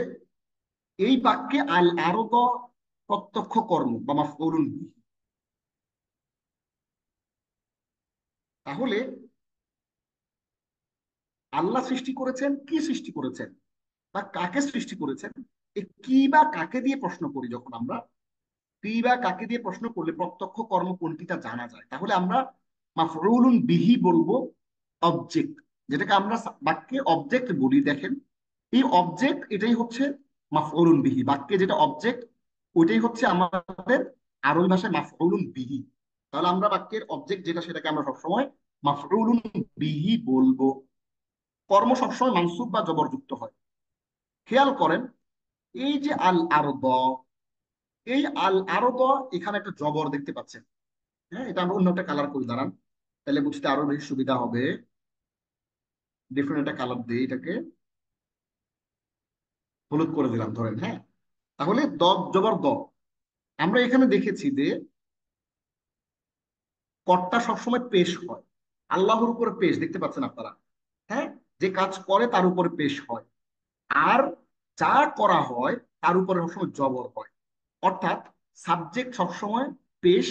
এই বাক্যে আল আরদ প্রত্যক্ষ কর্ম বা মাফউলুন বিহি। তাহলে আল্লাহ সৃষ্টি করেছেন, কি সৃষ্টি করেছেন বা কাকে সৃষ্টি করেছেন, এই কি বা কাকে দিয়ে প্রশ্ন করি যখন আমরা, কি বা কাকে দিয়ে প্রশ্ন করলে প্রত্যক্ষ কর্ম কোনটিটা জানা যায়, তাহলে আমরা মাফউলুন বিহি বলবো, অবজেক্ট, যেটাকে আমরা বাক্যে অবজেক্ট বলি। দেখেন, এই অবজেক্ট এটাই হচ্ছে মাফউলুন বিহি, বাক্যে যেটা অবজেক্ট ওইটাই হচ্ছে আমাদের আরবি ভাষায় মাফউলুন বিহি। তাহলে আমরা বাক্যের অবজেক্ট যেটা, সেটাকে আমরা সবসময় মাফউলুন বিহি বলবো। কর্ম সবসময় মানসুব বা জবরযুক্ত হয়। খেয়াল করেন, এই যে আল আরদ, এই আল আরদ, এখানে একটা জবর দেখতে পাচ্ছেন। হ্যাঁ, এটা আমরা অন্য একটা কালার করে দাঁড়ান, তাহলে বুঝতে আরো বেশি সুবিধা হবে। ডিফারেন্ট একটা কালার দিই, এটাকে হলুদ করে দিলাম ধরেন। হ্যাঁ, তাহলে দ জবর দ, আমরা এখানে দেখেছি যে কর্তা সবসময় পেশ হয়, আল্লাহর উপরে পেশ, দেখতে পাচ্ছেন আপনারা। হ্যাঁ, যে কাজ করে তার উপরে পেশ হয়, আর যা করা হয় তার উপরে সবসময় জবর হয়। অর্থাৎ সাবজেক্ট সবসময় পেশ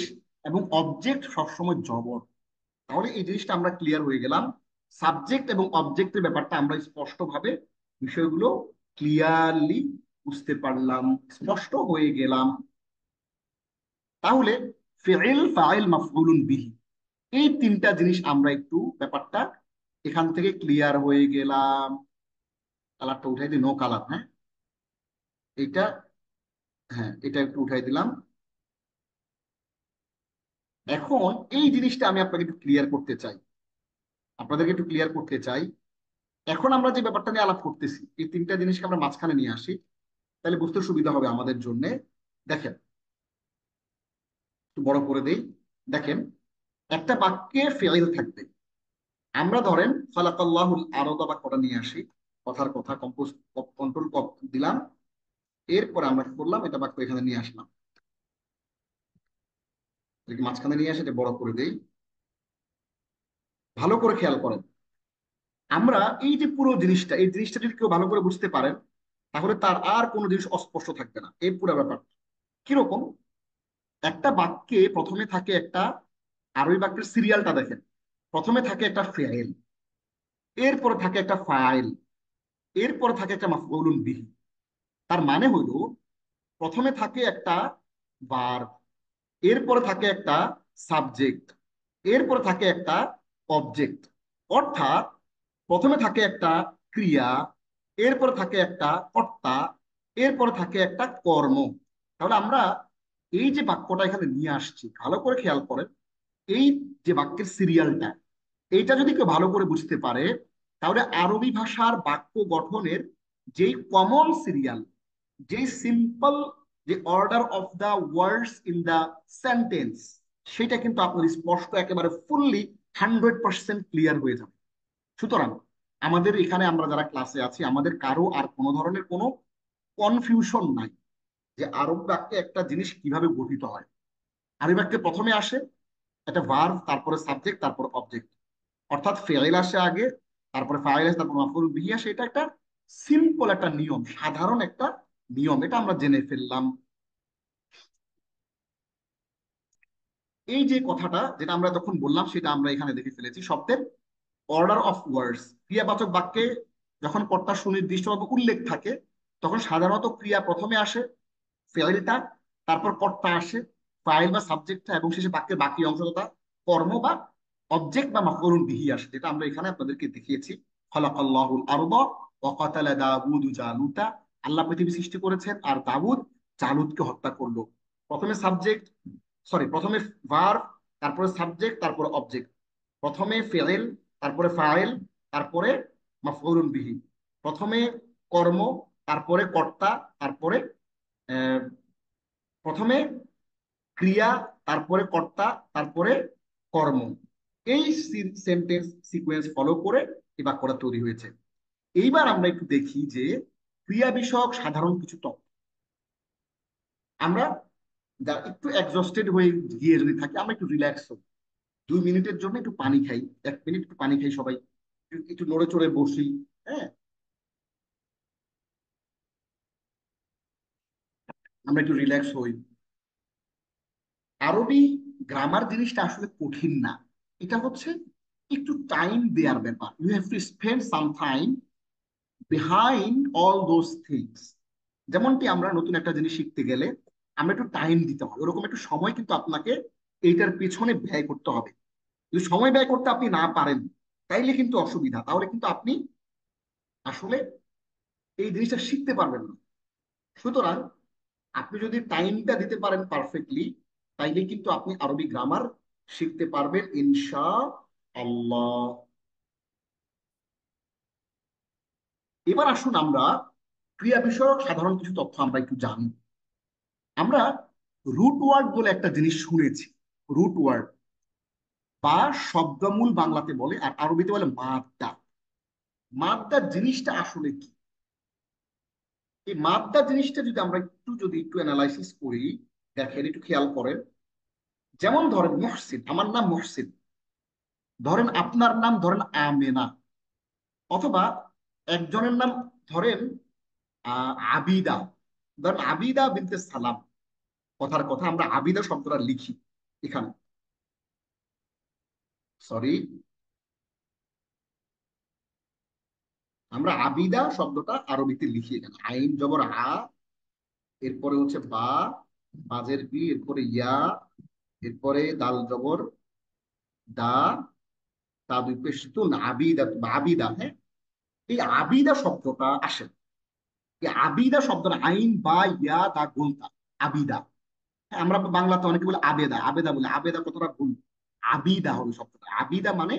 এবং অবজেক্ট সবসময় জবর। তাহলে এই জিনিসটা আমরা ক্লিয়ার হয়ে গেলাম। সাবজেক্ট এবং অবজেক্টের ব্যাপারটা আমরা স্পষ্টভাবে বিষয়গুলো ক্লিয়ারলি বুঝতে পারলাম, স্পষ্ট হয়ে গেলাম। তাহলে ফেইল, ফাইল, মাফউলুন বিহি, এই তিনটা জিনিস আমরা একটু ব্যাপারটা এখান থেকে ক্লিয়ার হয়ে গেলাম। কালারটা উঠাই দিই, নো কালার। হ্যাঁ, এটা, হ্যাঁ এটা একটু উঠাই দিলাম। এখন এই জিনিসটা আমি আপনাকে একটু ক্লিয়ার করতে চাই, আপনাদেরকে একটু ক্লিয়ার করতে চাই। এখন আমরা যে ব্যাপারটা নিয়ে আলাপ করতেছি, এই তিনটা জিনিসকে আমরা মাঝখানে নিয়ে আসি, তাহলে বুঝতে সুবিধা হবে আমাদের জন্য। দেখেন, একটু বড় করে দেই। দেখেন, একটা বাক্যে ফেইল থাকবে। আমরা ধরেন খালাকাল্লাহুল আরদা বাক্যটা নিয়ে আসি, কথার কথা কম্পোজ, কন্ট্রোল দিলাম, এরপর আমরা কি করলাম, এটা বাক্য এখানে নিয়ে আসলাম, এটাকে মাঝখানে নিয়ে আসে, এটা বড় করে দেই। ভালো করে খেয়াল করেন, আমরা এই যে পুরো জিনিসটা, এই জিনিসটা যদি কেউ ভালো করে বুঝতে পারেন, তাহলে তার আর কোনো জিনিস অস্পষ্ট থাকবে না। এই পুরো ব্যাপার কিরকম, একটা বাক্যে প্রথমে থাকে একটা, আর ওই বাক্যের সিরিয়ালটা দেখেন, প্রথমে থাকে একটা ফেইল, এরপরে থাকে একটা ফাইল, এরপরে থাকে একটা মাফউলুন বিহি। তার মানে হলো, প্রথমে থাকে একটা ভার্ব, এরপরে থাকে একটা সাবজেক্ট, এরপরে থাকে একটা অবজেক্ট। অর্থাৎ প্রথমে থাকে একটা ক্রিয়া, এরপরে থাকে একটা কর্তা, এরপরে থাকে একটা কর্ম। তাহলে আমরা এই যে বাক্যটা এখানে নিয়ে আসছি, ভালো করে খেয়াল করেন, এই যে বাক্যের সিরিয়ালটা, এইটা যদি কেউ ভালো করে বুঝতে পারে, তাহলে আরবি ভাষার বাক্য গঠনের যেই কমন সিরিয়াল, যেই সিম্পল, যে order of the words in the sentence, সেটা কিন্তু আপনার স্পষ্ট, একেবারে ফুললি 100% ক্লিয়ার হয়ে যাবে। সুতরাং আমাদের এখানে আমরা যারা ক্লাসে আছি, আমাদের কারো আর কোনো ধরনের কোনো কনফিউশন নাই যে আরব বাক্যে একটা জিনিস কিভাবে গঠিত হয়। আরবি বাক্যে প্রথমে আসে একটা ভার্ব, তারপরে সাবজেক্ট, তারপর অবজেক্ট। অর্থাৎ ফেইল আসে আগে, তারপরে ফাইল আসে, তারপর মাফউল বিহি আসে। এটা একটা সিম্পল একটা নিয়ম, সাধারণ একটা নিয়ম, এটা আমরা জেনে ফেললাম। এই যে কথাটা যেটা আমরা যখন বললাম, সেটা আমরা এখানে দেখে ফেলেছি। শব্দের অর্ডার অফ ওয়ার্ডস, ক্রিয়াবাচক বাক্যে যখন কর্তা সুনির্দিষ্টভাবে উল্লেখ থাকে, তখন সাধারণত ক্রিয়া প্রথমে আসে, ফেইলটা, তারপর কর্তা আসে, ফাইল বা সাবজেক্টটা, এবং শেষে বাক্যের বাকি অংশ তথা কর্ম বা অবজেক্ট বা মাফউলুন বিহি আসে, যেটা আমরা এখানে আপনাদেরকে দেখিয়েছি। খালাকাল্লাহুল আরদা ওয়া কাতালা দাউদু জালুতা, আল্লাহ পৃথিবী সৃষ্টি করেছেন আর দাউদ জালুতকে হত্যা করলো। প্রথমে সাবজেক্ট, সরি, প্রথমে ভার্ব, তারপরে সাবজেক্ট, তারপরে অবজেক্ট। প্রথমে ফেল, তারপরে ফাইল, তারপরে মাফউলুন বিহি। প্রথমে কর্ম, তারপরে কর্তা, তারপরে আহ, প্রথমে ক্রিয়া, তারপরে কর্তা, তারপরে কর্ম। এই সেন্টেন্স সিকোয়েন্স ফলো করে এই বাক্যটা তৈরি হয়েছে। এইবার আমরা একটু দেখি যে ক্রিয়া বিষয়ক সাধারণ কিছু তথ্য। আমরা যা একটু এক্সস্টেড হয়ে গিয়ে যদি থাকি, আমরা একটু রিল্যাক্স হই, 2 মিনিটের জন্য একটু পানি খাই, 1 মিনিট একটু পানি খাই সবাই, একটু নড়ে চড়ে বসি। হ্যাঁ, আমরা একটু রিল্যাক্স হই। আরবি গ্রামার জিনিসটা আসলে কঠিন না, এটা হচ্ছে একটু টাইম দেওয়ার ব্যাপার। You have to spend some time behind all those things. যেমনটি আমরা নতুন একটা জিনিস শিখতে গেলে আমরা একটু টাইম দিতে হবে, ওরকম একটু সময় কিন্তু আপনাকে এইটার পেছনে ব্যয় করতে হবে। যদি সময় ব্যয় করতে আপনি না পারেন, তাইলে কিন্তু অসুবিধা, তাহলে কিন্তু আপনি আসলে এই জিনিসটা শিখতে পারবেন না। সুতরাং আপনি যদি টাইমটা দিতে পারেন পারফেক্টলি, তাইলে কিন্তু আপনি আরবি গ্রামার শিখতে পারবেন ইনশা আল্লাহ। এবার আসুন আমরা ক্রিয়া বিষয়ক সাধারণ কিছু তথ্য আমরা একটু জানি। আমরা রুট ওয়ার্ড বলে একটা জিনিস শুনেছি। রুট ওয়ার্ড বা শব্দমূল বাংলাতে বলে, আর আরবিতে বলে মাদ্দা। মাদ্দা জিনিসটা আসলে কি? এই মাদ্দা জিনিসটা যদি আমরা একটু অ্যানালাইসিস করি, দেখেন, একটু খেয়াল করেন। যেমন ধরেন মহসিন, আমার নাম মহসিন। ধরেন আপনার নাম ধরেন আমেনা, অথবা একজনের নাম ধরেন আবিদা। ধরেন আবিদা বিনতে সালাম। কথার কথা, আমরা আবিদা শব্দটা লিখি এখানে, সরি, আমরা আবিদা শব্দটা আরবিতে লিখি এখানে, আইন জবর আ, এরপরে হচ্ছে বা, বাজের বি, এরপরে ইয়া, এরপরে দাল জবর দা, তা দুই পেশ তুন, আবিদা বা আবিদা। হ্যাঁ, এই আবিদা শব্দটা আসে, এই আবিদা শব্দটা আইন বা ইয়া দা গোলতা, আবিদা। হ্যাঁ, আমরা বাংলাতে অনেকে বলে আবেদা, আবেদা বলে, আবেদা কতটা ভুল। আবিদা হবে শব্দটা, আবিদা মানে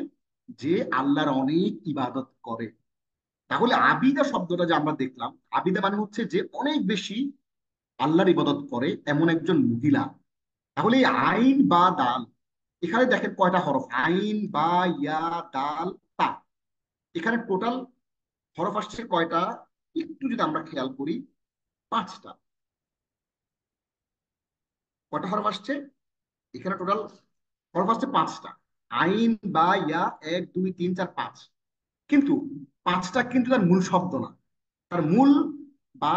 যে আল্লাহর অনেক ইবাদত করে। তাহলে আবিদা শব্দটা যে আমরা দেখলাম, আবিদা মানে হচ্ছে যে অনেক বেশি আল্লাহর ইবাদত করে এমন একজন মহিলা। তাহলে এই আইন বা দাল, এখানে দেখেন কয়টা হরফ, আইন বা ইয়া দাল তা, এখানে টোটাল হরফ আসছে কয়টা? একটু যদি আমরা খেয়াল করি, 5টা। কয়টা হরফ আসছে এখানে? টোটাল হরফ আসছে 5টা। আইন বা ইয়া, 1 2 3 4 5। কিন্তু 5টা কিন্তু তার মূল শব্দ না। তার মূল বা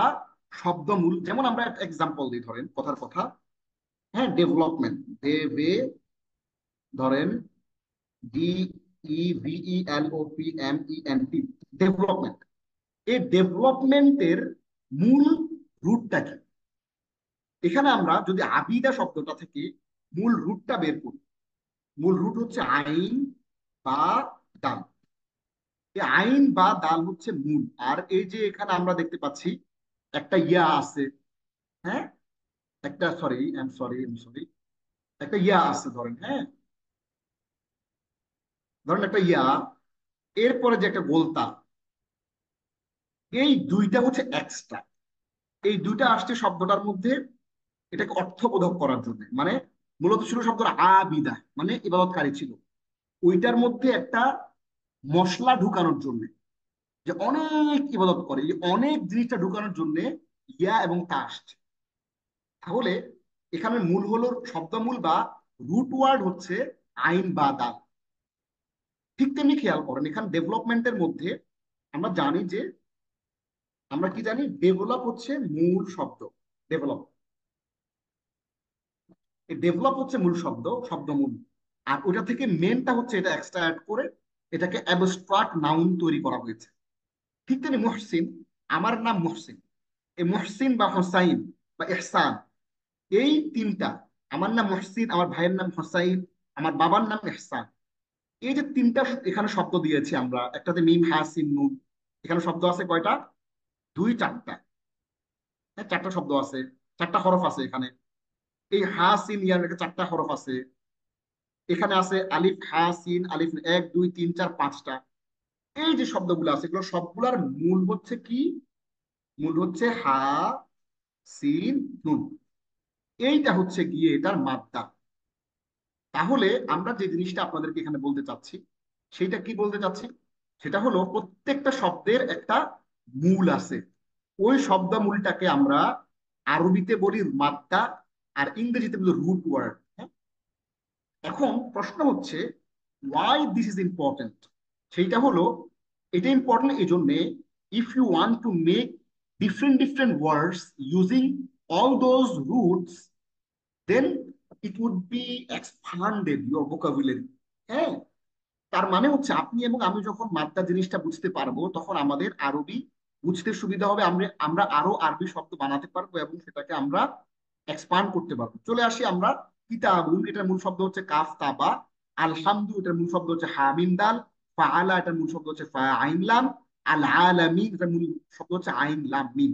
শব্দ মূল, যেমন আমরা একটা এক্সাম্পল দিই, ধরেন কথার কথা, হ্যাঁ, ডেভেলপমেন্ট, ডে, ধরেন DEVELOPMENT, ডেভেলপমেন্ট। এই ডেভেলপমেন্টের মূল রুটটা কি? এখানে আমরা যদি আবিদা শব্দটা থেকে মূল রুটটা বের করি, মূল রুট হচ্ছে আইন বা দাল। এই আইন বা দাল হচ্ছে মূল। আর এই যে এখানে আমরা দেখতে পাচ্ছি একটা ইয়া আছে, হ্যাঁ, একটা, সরি, একটা ইয়া আছে ধরেন, হ্যাঁ, ধরেন একটা ইয়া, এরপরে যে একটা গোলতা, এই দুইটা হচ্ছে এক্সট্রা। এই দুইটা আসছে শব্দটার মধ্যে এটাকে অর্থবোধক করার জন্য। মানে মূলত ছিল শব্দটা আবিদা, মানে ইবাদতকারী ছিল, ওইটার মধ্যে একটা মশলা ঢুকানোর জন্য, যে অনেক ইবাদত করে, এই অনেক জিনিসটা ঢুকানোর জন্য ইয়া এবং তা আসছে। তাহলে এখানে মূল হলো শব্দমূল বা রুট ওয়ার্ড হচ্ছে আইন বা দাল। ঠিক তেমনি খেয়াল করেন, এখানে ডেভেলপমেন্টের মধ্যে আমরা জানি যে, আমরা কি জানি, ডেভেলপ হচ্ছে মূল শব্দ, ডেভেলপ, এই ডেভেলপ হচ্ছে মূল শব্দ, শব্দমূল। আর ওটা থেকে মেনটা হচ্ছে এটা এক্সট্রা অ্যাড করে এটাকে অ্যাবস্ট্রাক্ট নাউন তৈরি করা হয়েছে। ঠিক তেমনি মুহসিন, আমার নাম মুহসিন, এই মুহসিন বা হোসাইন বা ইহসান, এই তিনটা, আমার নাম মুহসিন, আমার ভাইয়ের নাম হোসাইন, আমার বাবার নাম ইহসান, এই যে তিনটা এখানে শব্দ দিয়েছি আমরা, একটাতে মিম হা সিন নুন, এখানে শব্দ আছে কয়টা? দুই চারটা। হ্যাঁ, চারটা শব্দ আছে, চারটা হরফ আছে এখানে। এই হা সিন ইয়ার চারটা হরফ আছে। এখানে আছে আলিফ হা সিন আলিফ, এক দুই তিন চার পাঁচটা। এই যে শব্দগুলো আছে এগুলো সবগুলার মূল হচ্ছে কি? মূল হচ্ছে হা সিন নুন। এইটা হচ্ছে গিয়ে এটার মাদ্দা। তাহলে আমরা যে জিনিসটা আপনাদেরকে এখানে বলতে চাচ্ছি, সেটা কি বলতে চাচ্ছি? সেটা হলো প্রত্যেকটা শব্দের একটা মূল আছে। ওই শব্দ মূলটাকে আমরা আরবিতে বলি মাদ্দা, আর ইংরেজিতে বলি রুট ওয়ার্ড। এখন প্রশ্ন হচ্ছে ওয়াই দিস ইজ ইম্পর্টেন্ট। সেইটা হলো, এটা ইম্পর্টেন্ট এই জন্যে, if you want to make different different words using all those roots, then it would be expanded your vocabulary. হ্যাঁ, তার মানে হচ্ছে আপনি এবং আমি যখন মাত্রা জিনিসটা বুঝতে পারবো, তখন আমাদের আরবি বুঝতে সুবিধা হবে। আমরা আমরা আরো আরবি শব্দ বানাতে পারবো এবং সেটাকে আমরা এক্সপান্ড করতে পারবো। চলে আসি আমরা কিতাবুন, এটার মূল শব্দ হচ্ছে কাফ তাবা। আলহামদু, এটার মূল শব্দ হচ্ছে হামিম দাল। ফাআলা, এটার মূল শব্দ হচ্ছে ফা আইন লাম। আল আলামিন, এটার মূল শব্দ হচ্ছে আইন লাম মিম।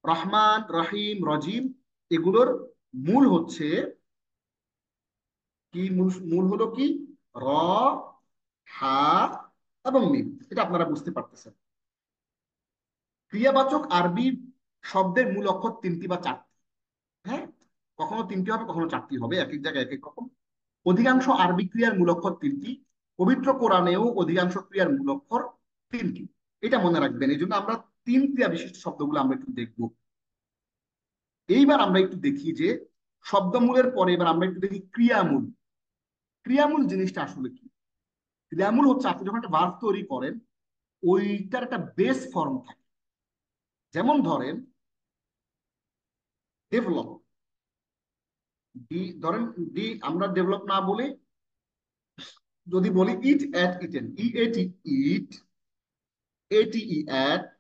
রহমান, রহিম, রজিম, এগুলোর মূল হচ্ছে কি? মূল মূল হলো কি? র, হা এবং মিম। এটা আপনারা বুঝতে পারতেছেন। ক্রিয়াবাচক আরবি শব্দের মূল অক্ষর তিনটি বা চারটি। হ্যাঁ, কখনো তিনটি হবে, কখনো চারটি হবে, এক এক জায়গায় এক এক রকম। অধিকাংশ আরবি ক্রিয়ার মূল অক্ষর তিনটি। পবিত্র কোরআনেও অধিকাংশ ক্রিয়ার মূল অক্ষর তিনটি। এটা মনে রাখবেন। এই জন্য আমরা তিন ক্রিয়া বিশিষ্ট শব্দগুলো আমরা একটু দেখবো। এইবার আমরা একটু দেখি যে শব্দমূলের পরে এবার আমরা একটু দেখি ক্রিয়ামূল। ক্রিয়ামূল জিনিসটা আসলে কি? ক্রিয়ামূল হচ্ছে আপনি যখন একটা ভার্ব তৈরি করেন, ওইটার একটা বেস ফর্ম থাকে। যেমন ধরেন ডেভেলপ, ডি ধরেন, ডি আমরা ডেভেলপ না বলে যদি বলি eat ate eaten, E A T eat, A T E ate,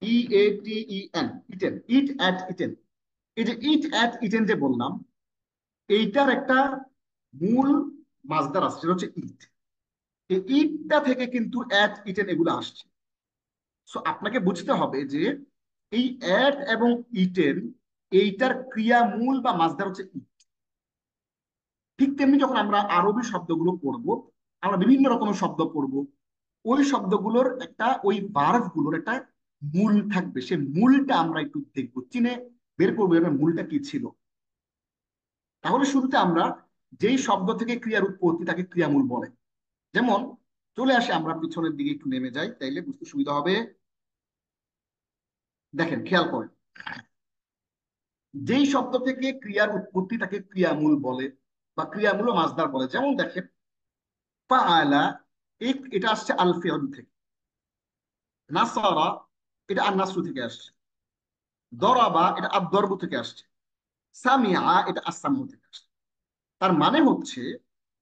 E A T E N eaten, eat ate eaten. এই যে ইট অ্যাট ইটেন যে বললাম, এইটার একটা মূল মাজদার আছে, সেটা হচ্ছে ইট। এই ইটটা থেকে কিন্তু অ্যাট ইটেন এগুলো আসছে। সো আপনাকে বুঝতে হবে যে এই অ্যাট এবং ইটেন, এইটার ক্রিয়ামূল বা মাজদার হচ্ছে ইট। ঠিক তেমনি যখন আমরা আরবি শব্দগুলো পড়বো, আমরা বিভিন্ন রকমের শব্দ পড়বো, ওই শব্দগুলোর একটা, ওই ভার্ব গুলোর একটা মূল থাকবে। সে মূলটা আমরা একটু দেখবো, চিনে বের করবো এর মূলটা কি ছিল। তাহলে শুরুতে আমরা যেই শব্দ থেকে ক্রিয়ার উৎপত্তি তাকে ক্রিয়ামূল বলে। যেমন চলে আসে, আমরা পিছনের দিকে একটু নেমে যাই, তাইলে বুঝতে সুবিধা হবে। দেখেন, খেয়াল করেন, যেই শব্দ থেকে ক্রিয়ার উৎপত্তি তাকে ক্রিয়ামূল বলে বা ক্রিয়ামূল ও মাজদার বলে। যেমন দেখেন, ফাআলা, এটা আসছে আল ফিল থেকে। নাসারা, এটা আর নাসরু থেকে আসছে। দরাবা, এটা আর দরবু থেকে আসছে। সামিআ, এটা আসাম্মু থেকে আসছে। তার মানে হচ্ছে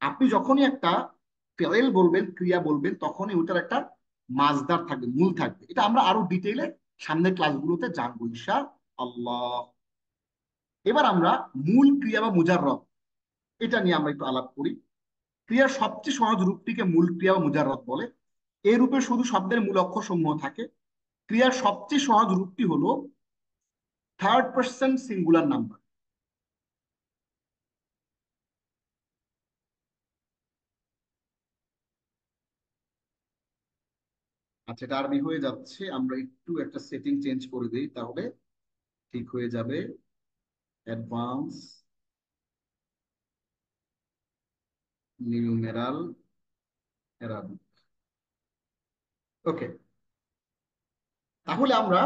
আপনি যখনই একটা ফেল বলবেন, ক্রিয়া বলবেন, তখনই ওটার একটা মাজদার থাকবে, মূল থাকবে। এটা আমরা আরো ডিটেইলে সামনের ক্লাসগুলোতে জানবো ইনশাআল্লাহ। এবার আমরা মূল ক্রিয়া বা মুজাররদ, এটা নিয়ে আমরা একটু আলাপ করি। ক্রিয়ার সবচেয়ে সহজ রূপটিকে মূল ক্রিয়া বা মুজাররদ বলে। এই রূপে শুধু শব্দের মূল অক্ষর সমূহ থাকে। ক্রিয়ার সবচেয়ে সহজ রূপটি হলো থার্ড পার্সন সিঙ্গুলার নাম্বার। আচ্ছা, এটা আরবি হয়ে যাচ্ছে, আমরা একটু একটা সেটিং চেঞ্জ করে দিই, তাহলে ঠিক হয়ে যাবে। Advance numeral Arabic. ওকে, তাহলে আমরা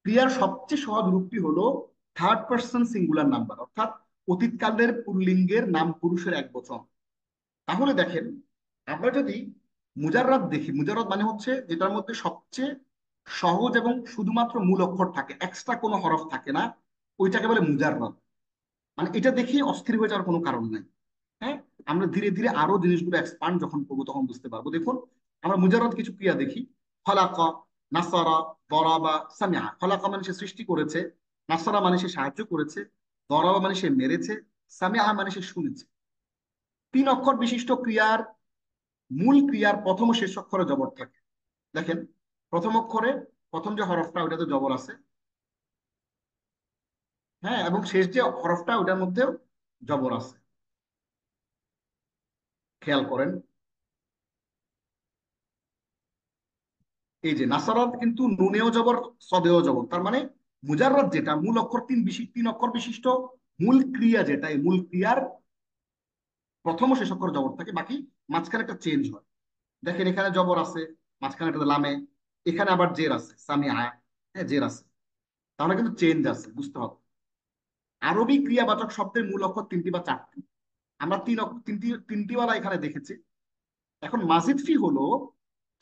ক্রিয়ার সবচেয়ে সহজ রূপটি হলো থার্ড পার্সন সিঙ্গুলার নাম্বার, অর্থাৎ অতীতকালের পুল্লিঙ্গের নাম পুরুষের এক বচন। তাহলে দেখেন, আমরা যদি মুজাররদ দেখি, মুজাররদ মানে হচ্ছে যেটার মধ্যে সবচেয়ে সহজ এবং শুধুমাত্র মূল অক্ষর থাকে, এক্সট্রা কোনো হরফ থাকে না, ওইটাকে বলে মুজাররদ। মানে এটা দেখে অস্থির হয়ে যাওয়ার কোনো কারণ নাই। হ্যাঁ, আমরা ধীরে ধীরে আরো জিনিসগুলো এক্সপান্ড যখন করবো তখন বুঝতে পারবো। দেখুন, আমরা মুজাররদ কিছু ক্রিয়া দেখি। খলাকা, নাসারা, দরাবা, সামিআ। খলাকা মানে সে সৃষ্টি করেছে, নাসারা মানে সে সাহায্য করেছে, দরাবা মানে সে মেরেছে, সামিআ মানে সে শুনেছে। তিন অক্ষর বিশিষ্ট ক্রিয়ার মূল ক্রিয়ার প্রথম ও শেষ অক্ষরে জবর থাকে। দেখেন, প্রথম অক্ষরে প্রথম যে হরফটা ওটাতে জবর আছে, হ্যাঁ, এবং শেষ যে হরফটা ওটার মধ্যেও জবর আছে। খেয়াল করেন, এই যে নাসারাত কিন্তু নুনেও জবর, সদেও জবর, তার মানে মুজাররাদ যেটা মূল অক্ষর তিন অক্ষর বিশিষ্ট মূল ক্রিয়া, যেটা এই মূল ক্রিয়ার প্রথম ও শেষ অক্ষর জবর থাকে, বাকি মাঝখানে একটা চেঞ্জ হয়। দেখেন এখানে জবর আছে, মাঝখানে একটা লামে, এখানে আবার জের আছে সামিআ, হ্যাঁ জের আছে, তাহলে কিন্তু চেঞ্জ আছে, বুঝতে হবে। আরবি ক্রিয়াবাচক শব্দের মূল অক্ষর তিনটি বা চারটি, আমরা তিনটি ওয়ালা এখানে দেখেছি। এখন মাজিদ ফি হলো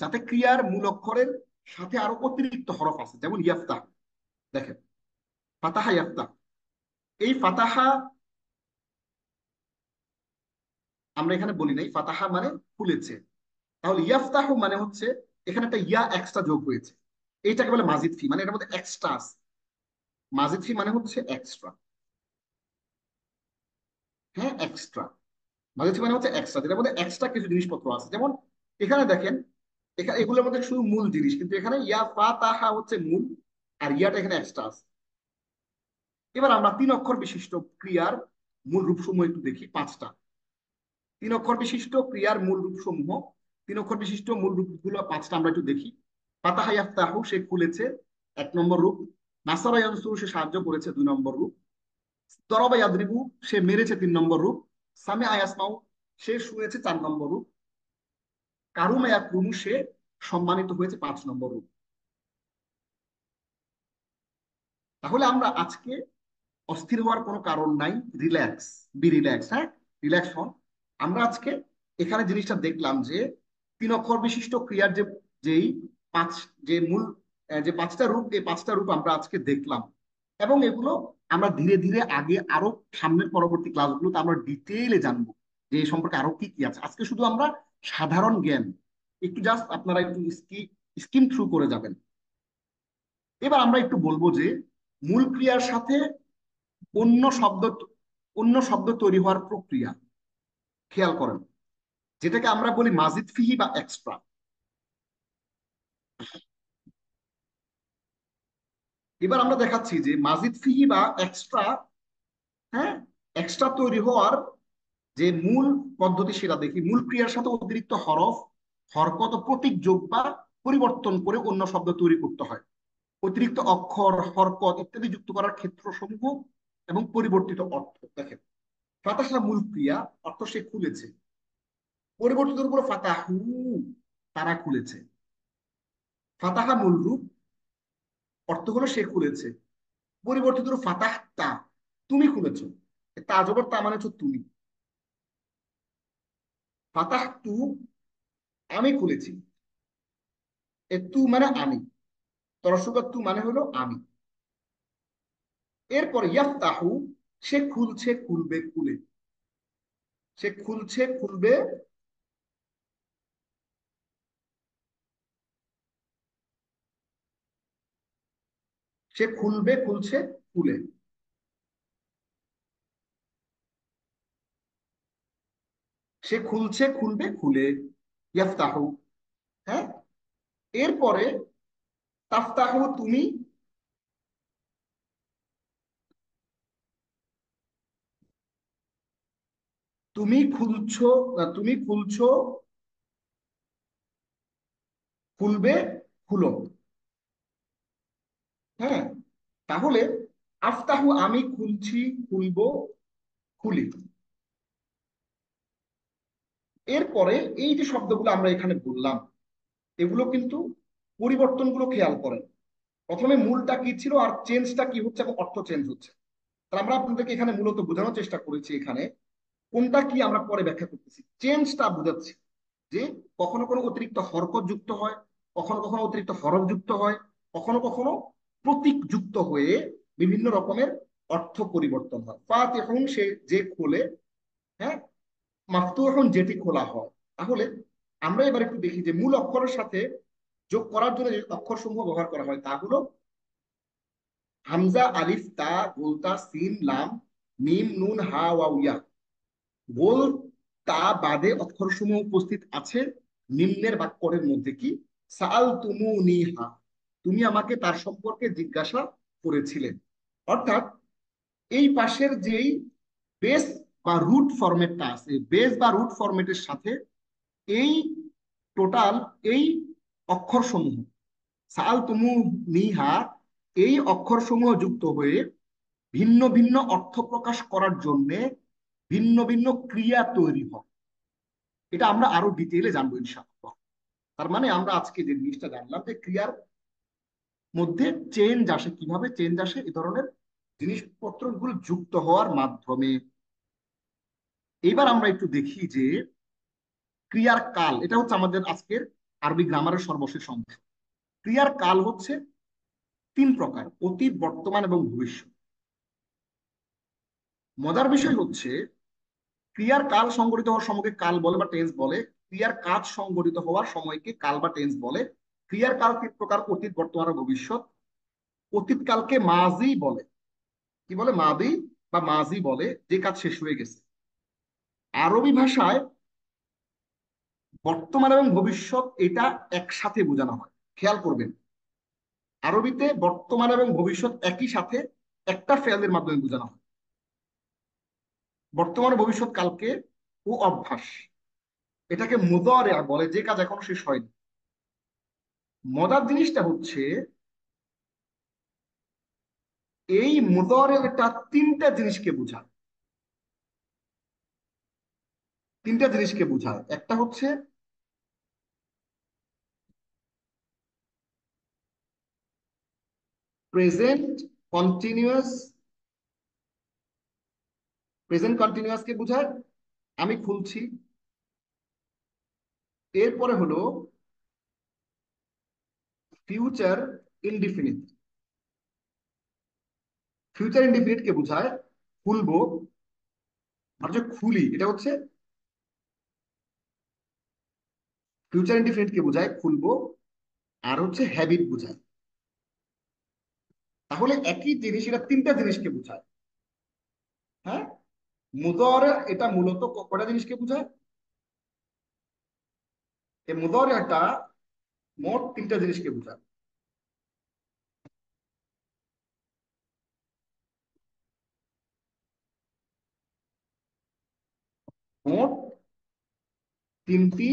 যাতে ক্রিয়ার মূল অক্ষরের সাথে আরো অতিরিক্ত হরফ আছে, যেমন ইয়াফতাহ। দেখেন, ফাতাহা ইয়াফতাহ, এই ফাতাহা আমরা এখানে বলি নাই, ফাতাহা মানে খুলেছে। তাহলে ইয়াফতাহু মানে হচ্ছে এখানে একটা ইয়া এক্সট্রা যোগ হয়েছে, এইটাকে বলে মাজিদ ফি, মানে এটার মধ্যে এক্সট্রা আছে। মাজিদ ফি মানে হচ্ছে এক্সট্রা, হ্যাঁ এক্সট্রা। মাজিদ ফি মানে হচ্ছে এক্সট্রা, যেটার মধ্যে এক্সট্রা কিছু জিনিসপত্র আছে। যেমন এখানে দেখেন, এখানে এগুলোর মধ্যে শুধু মূল জিনিস, কিন্তু এখানে ইয়া ফাতাহা হচ্ছে মূল, আর ইয়াটা এখানে এক্সট্রা আছে। এবার আমরা তিন অক্ষর বিশিষ্ট ক্রিয়ার মূল রূপসমূহ একটু দেখি, পাঁচটা। তিন অক্ষর বিশিষ্ট ক্রিয়ার মূল রূপসমূহ, তিন অক্ষর বিশিষ্ট মূল রূপগুলো পাঁচটা, আমরা একটু দেখি। ফাতাহা ইয়াফতাহু, সে খুলেছে, এক নম্বর রূপ। নাসারা ইয়ানসুরু, সে সাহায্য করেছে, দুই নম্বর রূপ। দরাবা ইয়াদরিবু, সে মেরেছে, তিন নম্বর রূপ। সামিআ ইয়াসমাউ, সে শুনেছে, চার নম্বর রূপ। কারুমা ইয়াকরুমু, সে সম্মানিত হয়েছে, পাঁচ নম্বর রূপ। তাহলে আমরা আজকে অস্থির হওয়ার কোনো কারণ নাই, রিল্যাক্স, বি রিল্যাক্স, হ্যাঁ রিল্যাক্স হন। আমরা আজকে এখানে জিনিসটা দেখলাম যে তিন অক্ষর বিশিষ্ট ক্রিয়ার যে যেই পাঁচ যে মূল যে পাঁচটা রূপ, এই পাঁচটা রূপ আমরা আজকে দেখলাম, এবং এগুলো আমরা ধীরে ধীরে আগে আরো সামনের পরবর্তী ক্লাসগুলোতে আমরা ডিটেইলে জানবো যে এই সম্পর্কে আরো কি কি আছে। আজকে শুধু আমরা সাধারণ জ্ঞান একটু জাস্ট আপনারা একটু স্কিম থ্রু করে যাবেন। এবার আমরা একটু বলবো যে মূল ক্রিয়ার সাথে অন্য শব্দ অন্য শব্দ তৈরি হওয়ার প্রক্রিয়া, খেয়াল করেন, যেটাকে আমরা বলি মাজিদ ফিহি বা এক্সট্রা। এবার আমরা দেখাচ্ছি যে মাজিদ ফিহি বা এক্সট্রা, হ্যাঁ এক্সট্রা তৈরি হওয়ার যে মূল পদ্ধতি সেটা দেখি। মূল ক্রিয়ার সাথে অতিরিক্ত হরফ, হরকত ও প্রতীক যোগ বা পরিবর্তন করে অন্য শব্দ তৈরি করতে হয়। অতিরিক্ত অক্ষর, হরকত ইত্যাদি যুক্ত করার ক্ষেত্র সমূহ এবং পরিবর্তিত অর্থ। দেখেন, ফাতাহা মূল ক্রিয়া, অর্থ সে খুলেছে। পরিবর্তিত উপর ফাতাহু, তারা খুলেছে। ফাতাহা মূল রূপ, অর্থ হলো সে খুলেছে। পরিবর্তিত রূপ ফাতাহ তা, তুমি খুলেছো। তা জবর তা মানে হচ্ছে তুমি। ফাতাহ তু, আমি খুলেছি। এ তু মানে আমি, তরসুকার তু মানে হলো আমি। এরপর ইয়াফতাহু, সে খুলছে, খুলবে, খুলে, সে খুলছে, খুলবে, সে খুলবে, খুলছে, খুলে, সে খুলছে, খুলবে, খুলে, ইয়াফতাহু, হ্যাঁ। এরপরে তাফতাহু, তুমি, তুমি খুলছো, তুমি খুলছো, খুলবে, খুলো, হ্যাঁ। তাহলে আফতাহু আমি খুলছি, খুলবো, খুলি। এরপরে এই যে শব্দগুলো আমরা এখানে বললাম, এগুলো কিন্তু পরিবর্তনগুলো খেয়াল করেন। প্রথমে মূলটা কি ছিল আর চেঞ্জটা কি হচ্ছে এবং অর্থ চেঞ্জ হচ্ছে। তাহলে আমরা আপনাদেরকে এখানে মূলত বোঝানোর চেষ্টা করেছি এখানে কোনটা কি আমরা পরে ব্যাখ্যা করতেছি, চেঞ্জটা বুঝাচ্ছি যে কখনো কোনো অতিরিক্ত হরকত যুক্ত হয়, কখনো কখনো অতিরিক্ত হরফ যুক্ত হয়, কখনো কখনো প্রতীক যুক্ত হয়ে বিভিন্ন রকমের অর্থ পরিবর্তন হয়। ফাতিহুন, সে যে খোলে, হ্যাঁ। মাফতুহুন, যেটি খোলা হয়। তাহলে আমরা এবার একটু দেখি যে মূল অক্ষরের সাথে যোগ করার জন্য যে অক্ষর সমূহ ব্যবহার করা হয় তা হলো হামজা, আলিফ, তা, গোলতা, সিন, লাম, মিম, নুন, হা, ওয়াও, ইয়া। গোল তা বাদে অক্ষরসমূহ উপস্থিত আছে নিম্নের বাক্যের মধ্যে কি? সাল তুমু নিহা, তুমি আমাকে তার সম্পর্কে জিজ্ঞাসা করেছিলেন। অর্থাৎ এই পাশের যেই বেস বা রুট ফরম্যাটটা আছে, বেস বা রুট ফরম্যাটের সাথে এই টোটাল এই অক্ষরসমূহ সাল তুমু নিহা, এই অক্ষরসমূহ যুক্ত হয়ে ভিন্ন ভিন্ন অর্থ প্রকাশ করার জন্য ভিন্ন ভিন্ন ক্রিয়া তৈরি হয়। এটা আমরা আরো ডিটেইলে জানবো ইনশাআল্লাহ। তার মানে আমরা আজকে যে জিনিসটা জানলাম যে ক্রিয়ার মধ্যে চেঞ্জ আসে, কিভাবে চেঞ্জ আসে এই ধরনের জিনিসপত্রগুলো যুক্ত হওয়ার মাধ্যমে। এবার আমরা একটু দেখি যে ক্রিয়ার কাল, এটা হচ্ছে আমাদের আজকের আরবি গ্রামারের সর্বশেষ অংশ। ক্রিয়ার কাল হচ্ছে তিন প্রকার: অতীত, বর্তমান এবং ভবিষ্যৎ। মজার বিষয় হচ্ছে ক্রিয়ার কাল সংঘটিত হওয়ার সময়কে কাল বলে বা টেন্স বলে, ক্রিয়ার কাজ সংঘটিত হওয়ার সময়কে কাল বা টেন্স বলে। ক্রিয়ার কাল তিন প্রকার: অতীত, বর্তমান ও ভবিষ্যৎ। অতীত কালকে মাজি বলে। কি বলে? মাদি বা মাজি বলে, যে কাজ শেষ হয়ে গেছে। আরবি ভাষায় বর্তমান এবং ভবিষ্যৎ এটা একসাথে বোঝানো হয়, খেয়াল করবেন। আরবিতে বর্তমান এবং ভবিষ্যৎ একই সাথে একটা ফেলের মাধ্যমে বোঝানো হয়। বর্তমান ও ভবিষ্যৎ কালকে ও অভ্যাস, এটাকে মুদারে বলে, যে কাজ এখনো শেষ হয়নি। মজার জিনিসটা হচ্ছে এই মুদারেটা তিনটা জিনিসকে বোঝায়। তিনটা জিনিসকে বোঝায়। একটা হচ্ছে প্রেজেন্ট কন্টিনিউয়াস, প্রেজেন্ট কন্টিনিউয়াস কে বোঝায় আমি খুলছি। এরপরে হলো ফিউচার ইনডিফিনিট, ফিউচার ইনডিফিনিট কে বোঝায় খুলবো। আর যে খুলি, এটা হচ্ছে ফিউচার ইনডিফিনিট কে বোঝায় খুলবো। আর হচ্ছে হ্যাবিট বোঝায়। তাহলে একই জিনিস, এটা তিনটা জিনিসকে বোঝায়। হ্যাঁ, মুদরে এটা মূলত কয়টা জিনিসকে বোঝায়? এই মুদরে এটা মোট তিনটা জিনিসকে বোঝায়। মোট তিনটি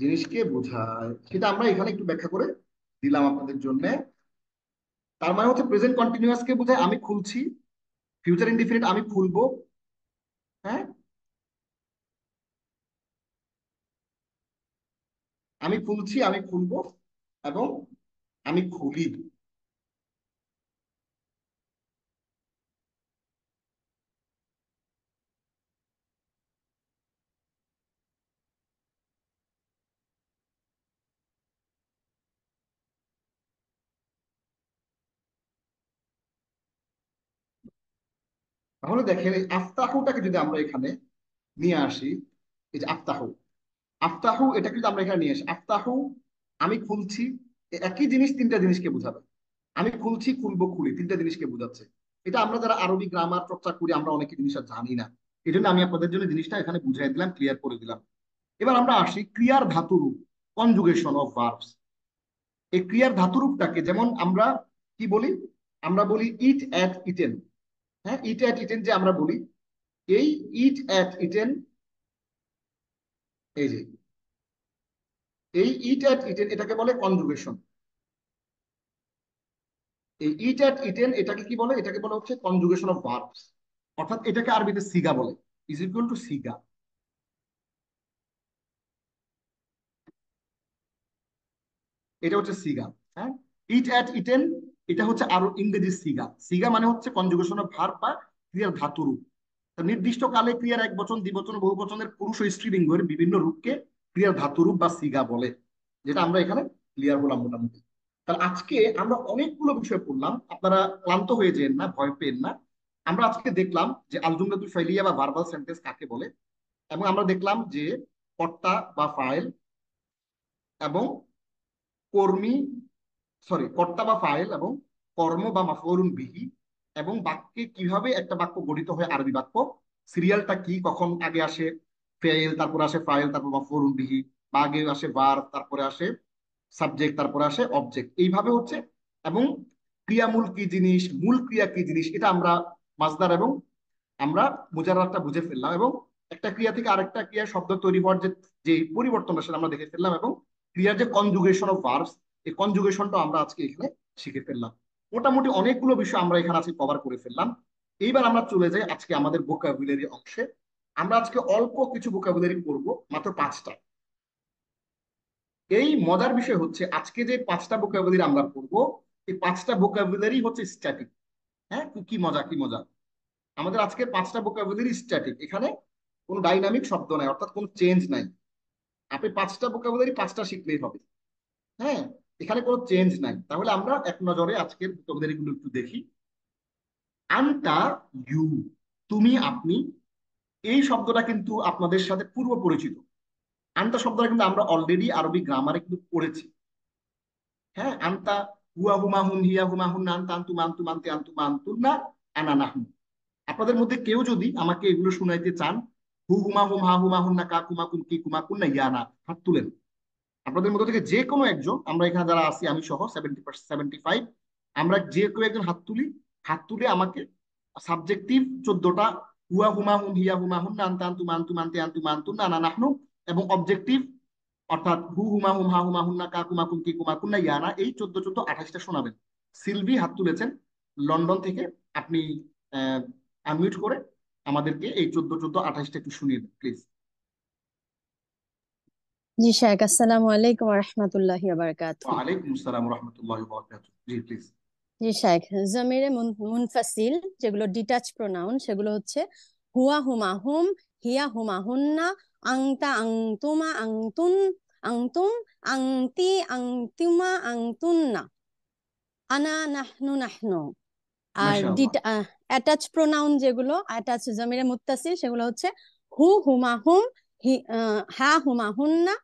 জিনিসকে বোঝায়, সেটা আমরা এখানে একটু ব্যাখ্যা করে দিলাম আপনাদের জন্য। তার মানে হচ্ছে প্রেজেন্ট কন্টিনিউয়াস কে বোঝায় আমি খুলছি, ফিউচার ইনডিফিনিট আমি খুলবো, হ্যাঁ, আমি খুলছি, আমি খুলবো, এবং আমি খুলি। তাহলে দেখেন এই আফতাহুটাকে যদি আমরা এখানে নিয়ে আসি, এই যে আফতাহু, আফতাহু এটাকে যদি আমরা এখানে নিয়ে আসি, আফতাহু আমি খুলছি, একই জিনিস তিনটা জিনিসকে বোঝাবে। আমি খুলছি, খুলবো, খুলি, তিনটা জিনিসকে বোঝাচ্ছে। এটা আমরা যারা আরবি গ্রামার চর্চা করি আমরা অনেকে জিনিসটা জানি না। এই জন্য আমি আপনাদের জন্য জিনিসটা এখানে বুঝাই দিলাম, ক্লিয়ার করে দিলাম। এবার আমরা আসি ক্রিয়ার ধাতুরূপ, কনজুগেশন অফ ভার্বস। এই ক্রিয়ার ধাতুরূপটাকে যেমন আমরা কি বলি? আমরা বলি ইট অ্যাট ইটেন। হ্যাঁ, ইট অ্যাট ইটেন যে আমরা বলি, এই ইট অ্যাট ইটেন, এই যে এই ইট অ্যাট ইটেন এটাকে বলে কনজুগেশন। এই ইট অ্যাট ইটেন এটাকে কি বলে? এটাকে বলে হচ্ছে কনজুগেশন অফ ভার্বস। অর্থাৎ এটাকে আরবিতে সিগা বলে, ইজ ইকুয়াল টু সিগা। এটা হচ্ছে সিগা। হ্যাঁ, ইট অ্যাট ইটেন এটা হচ্ছে আরো ইংরেজি সিগা। সিগা মানে হচ্ছে কনজুগেশন অফ ভার্ব বা ক্রিয়ার ধাতুরূপ। তো নির্দিষ্ট কালে ক্রিয়ার এক বচন, দ্বিবচন, বহু বচনের পুরুষ ও স্ত্রীলিঙ্গের বিভিন্ন রূপকে ক্রিয়ার ধাতুরূপ বা সিগা বলে, যেটা আমরা এখানে ক্লিয়ার হলাম মোটামুটি। তাহলে আজকে আমরা অনেকগুলো বিষয় পড়লাম, আপনারা ক্লান্ত হয়ে যেন না, ভয় পেন না। আমরা আজকে দেখলাম যে আল জুমলাতুল ফাইলিয়া বা ভার্বাল সেন্টেন্স কাকে বলে, এবং আমরা দেখলাম যে কর্তা বা ফাইল এবং কর্মী, সরি, কর্তা বা ফাইল এবং কর্ম বা মাফউলুন বিহি, এবং বাক্যে কিভাবে একটা বাক্য গঠিত হয় আরবি বাক্য, সিরিয়ালটা কি, কখন আগে আসে ফেইল, তারপরে আসে ফাইল, তারপর মাফউলুন বিহি, বা আগে আসে ভার্ব, তারপরে আসে সাবজেক্ট, তারপরে আসে অবজেক্ট, এইভাবে হচ্ছে। এবং ক্রিয়ামূল কি জিনিস, মূল ক্রিয়া কি জিনিস, এটা আমরা মাসদার এবং আমরা মুজাররাদটা বুঝে ফেললাম, এবং একটা ক্রিয়া থেকে আরেকটা ক্রিয়া শব্দ তৈরি হওয়ার যে যে পরিবর্তনটা সেটা আমরা দেখে ফেললাম, এবং ক্রিয়ার যে কনজুগেশন অফ ভার্বস, এই কনজুগেশনটা আমরা আজকে এখানে শিখে ফেললাম। মোটামুটি অনেকগুলো বিষয় আমরা এখানে আজকে কভার করে ফেললাম। এইবার আমরা চলে যাই আজকে আমাদের ভোকাবুলারি অংশে। আমরা আজকে অল্প কিছু ভোকাবুলারি করব, মাত্র 5টা। এই মজার বিষয় হচ্ছে আজকে যে 5টা ভোকাবুলারি আমরা পড়বো, এই 5টা ভোকাবুলারি হচ্ছে স্ট্যাটিক। হ্যাঁ, কি মজা, কি মজা! আমাদের আজকে 5টা ভোকাবুলারি স্ট্যাটিক, এখানে কোনো ডাইনামিক শব্দ নাই, অর্থাৎ কোনো চেঞ্জ নাই। আপনি 5টা ভোকাবুলারি 5টা শিখলেই হবে। হ্যাঁ, এখানে কোনো চেঞ্জ নাই। তাহলে আমরা এক নজরে আজকের ভোকাবুলারি গুলো একটু দেখি। আনতা, ইউ, তুমি, আপনি, এই শব্দটা কিন্তু আপনাদের সাথে পূর্ব পরিচিত। আনতা শব্দটা কিন্তু আমরা অলরেডি আরবি গ্রামারে কিন্তু পড়েছি। হ্যাঁ, আনতা, হুয়া হুমা হুম হিয়া হুমা হুন আনতা আনতু মানতু মানতে আনতু মানতুন না, আনা নাহনু। আপনাদের মধ্যে কেউ যদি আমাকে এগুলো শুনাইতে চান, হু হুমা হুম হা হুমা হুন না কা কুমা কুম কি কুমা কুন না ইয়ানা, হাত তুলেন। আপনাদের মধ্যে থেকে যে কোনো একজন, আমরা এখানে যারা আছি আমি সহ 75, আমরা যে কেউ একজন হাত তুলি, হাত তুলে আমাকে সাবজেক্টিভ 14টা, হুয়া হুমা হুম হিয়া হুমা হুন না আনতা আনতু মানতু মানতে আনতু মানতুন না আনা নাহনু, এবং অবজেক্টিভ অর্থাৎ হু হুমা হুম হা হুমা হুন না কা কুমা কুম কি কুমা কুন না ইয়ানা, এই 14 14 28টা শোনাবেন। সিলভি হাত তুলেছেন লন্ডন থেকে। আপনি আনমিউট করে আমাদেরকে এই 14 14 28টা একটু শুনিয়ে দেন প্লিজ। জি শেখ, আসসালামু আলাইকুম রহমতুল্লাহি বারাকাতুহু। ওয়ালাইকুম আসসালাম রহমতুল্লাহ বরকাত। জি প্লিজ। জি শেখ, জমিরে মুনফাসিল যেগুলো ডিটাচ প্রোনাউন সেগুলো হচ্ছে হুয়া হুমা হুম, হিয়া হুমা হুন্না, আংতা আংতুমা আংতুন, আংতুম, আংতি আংতুমা আংতুন্না, আনা নাহনু নাহনু। আর মাশাআল্লাহ। অ্যাটাচ প্রোনাউন যেগুলো অ্যাটাচ জমিরে মুত্তাসিল সেগুলো হচ্ছে হু হুমা হুম, হা হুমা হুন্না,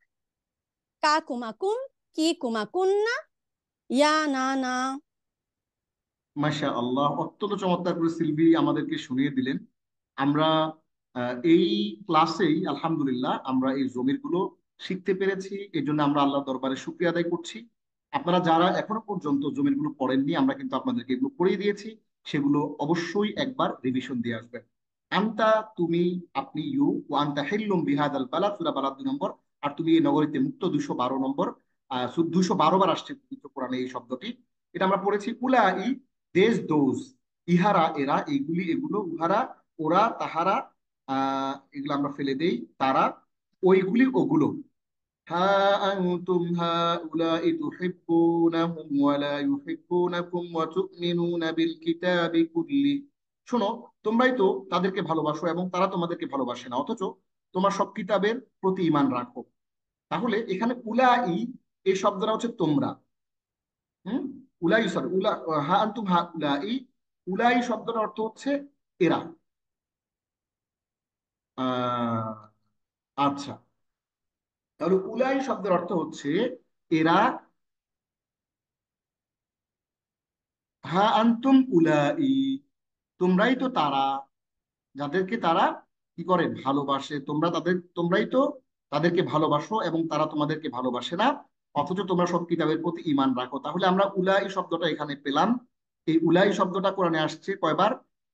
কা কুমা কুম, কি কুমা কুন্না, ইয়া না না। মাশাআল্লাহ, অত্যন্ত চমৎকার করে সিলভি আমাদেরকে শুনিয়ে দিলেন। আমরা এই ক্লাসেই আলহামদুলিল্লাহ আমরা এই জমির গুলো শিখতে পেরেছি, এই জন্য আমরা আল্লাহর দরবারে শুকরিয়া আদায় করছি। আপনারা যারা এখনো পর্যন্ত জমির গুলো পড়েননি, আমরা কিন্তু আপনাদেরকে এগুলো পড়িয়ে দিয়েছি, সেগুলো অবশ্যই একবার রিভিশন দিয়ে আসবেন। আনতা, তুমি, আপনি, ইউ, ও আনতা হিল্লুম বিহাদাল বালাদ, সূরা বালাদ 2 নম্বর। আর তুমি এই নগরীতে মুক্ত, 212 নম্বর। 212 বার আসছে পবিত্র কোরআনে এই শব্দটি। এটা আমরা পড়েছি। উলাই, দেশ দোজ, ইহারা এরা, এইগুলি এগুলো, উহারা ওরা তাহারা, এগুলো আমরা ফেলে দেই, তারা ওইগুলি ওগুলো। হা আনতুম হাউলাই তুহিব্বুনাহুম ওয়া লা ইউহিব্বুনাকুম ওয়া তু'মিনুনা বিল কিতাবি কুল্লি। শোনো, তোমরাই তো তাদেরকে ভালোবাসো এবং তারা তোমাদেরকে ভালোবাসে না, অথচ তোমার সব কিতাবের প্রতি ঈমান রাখো। তাহলে এখানে উলাই, এই শব্দটা হচ্ছে তোমরা। হুম, উলাই, সরি উলা, হা আনতুম হা উলাই, উলাই শব্দের অর্থ হচ্ছে এরা। আচ্ছা, তাহলে উলাই শব্দের অর্থ হচ্ছে এরা। হা আনতুম উলাই, তোমরাই তো তারা, যাদেরকে তারা কি করে ভালোবাসে, তোমরাই তো তাদেরকে ভালোবাসো এবং তারা তোমাদেরকে ভালোবাসে না, অথচ তোমরা সব কিতাবের প্রতি ঈমান রাখো। তাহলে আমরা উলাই শব্দটা এখানে পেলাম। এই উলাই শব্দটা কোরআনে আসছে কয়বার?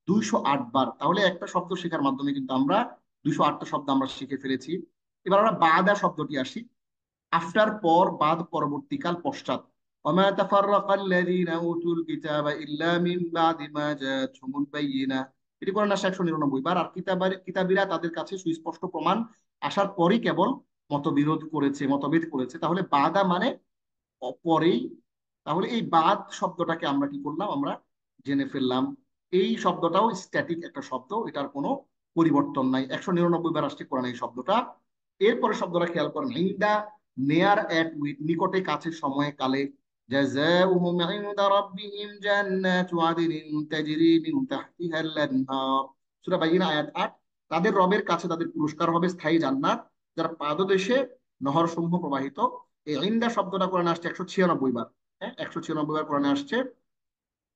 208 বার। তাহলে একটা শব্দ শেখার মাধ্যমে কিন্তু আমরা 208টা শব্দ আমরা শিখে ফেলেছি। এবার আমরা বাদা শব্দটি আসি। আফটার, পর, বাদ পরবর্তীকাল, পশ্চাৎ। ওয়ামা তাফাররাকাল্লাযীনা উতুল কিতাবা ইল্লা মিন বাদি মা জাআতহুমুল বায়িনা। এটি কোরআন আসছে 199 বার। আর কিতাবীরা তাদের কাছে সুস্পষ্ট প্রমাণ আসার পরই কেবল মতভেদ করেছে। তাহলে বাদা মানে পরেই। তাহলে এই বাদ শব্দটাকে আমরা কি করলাম, আমরা জেনে ফেললাম। এই শব্দটাও স্ট্যাটিক একটা শব্দ, এটার কোনো পরিবর্তন নাই। 199 বার আসছে কোরআন এই শব্দটা। এরপরে শব্দটা খেয়াল করেন, ইনদা, নেয়ার অ্যাট উইথ, নিকটে, কাছে, সময়ে, কালে। জাযাউহুম ইনদা রাব্বিহিম জান্নাতু আদনিন তাজরি মিন তাহতিহাল আনহার, সূরা বাইয়িনা আয়াত 8। তাদের রবের কাছে তাদের পুরস্কার হবে স্থায়ী জান্নাত, যার পাদদেশে নহরসমূহ প্রবাহিত। এই ইন্দা শব্দটা কোরআনে আসছে 196 বার। হ্যাঁ, 196 বার কোরআনে আসছে।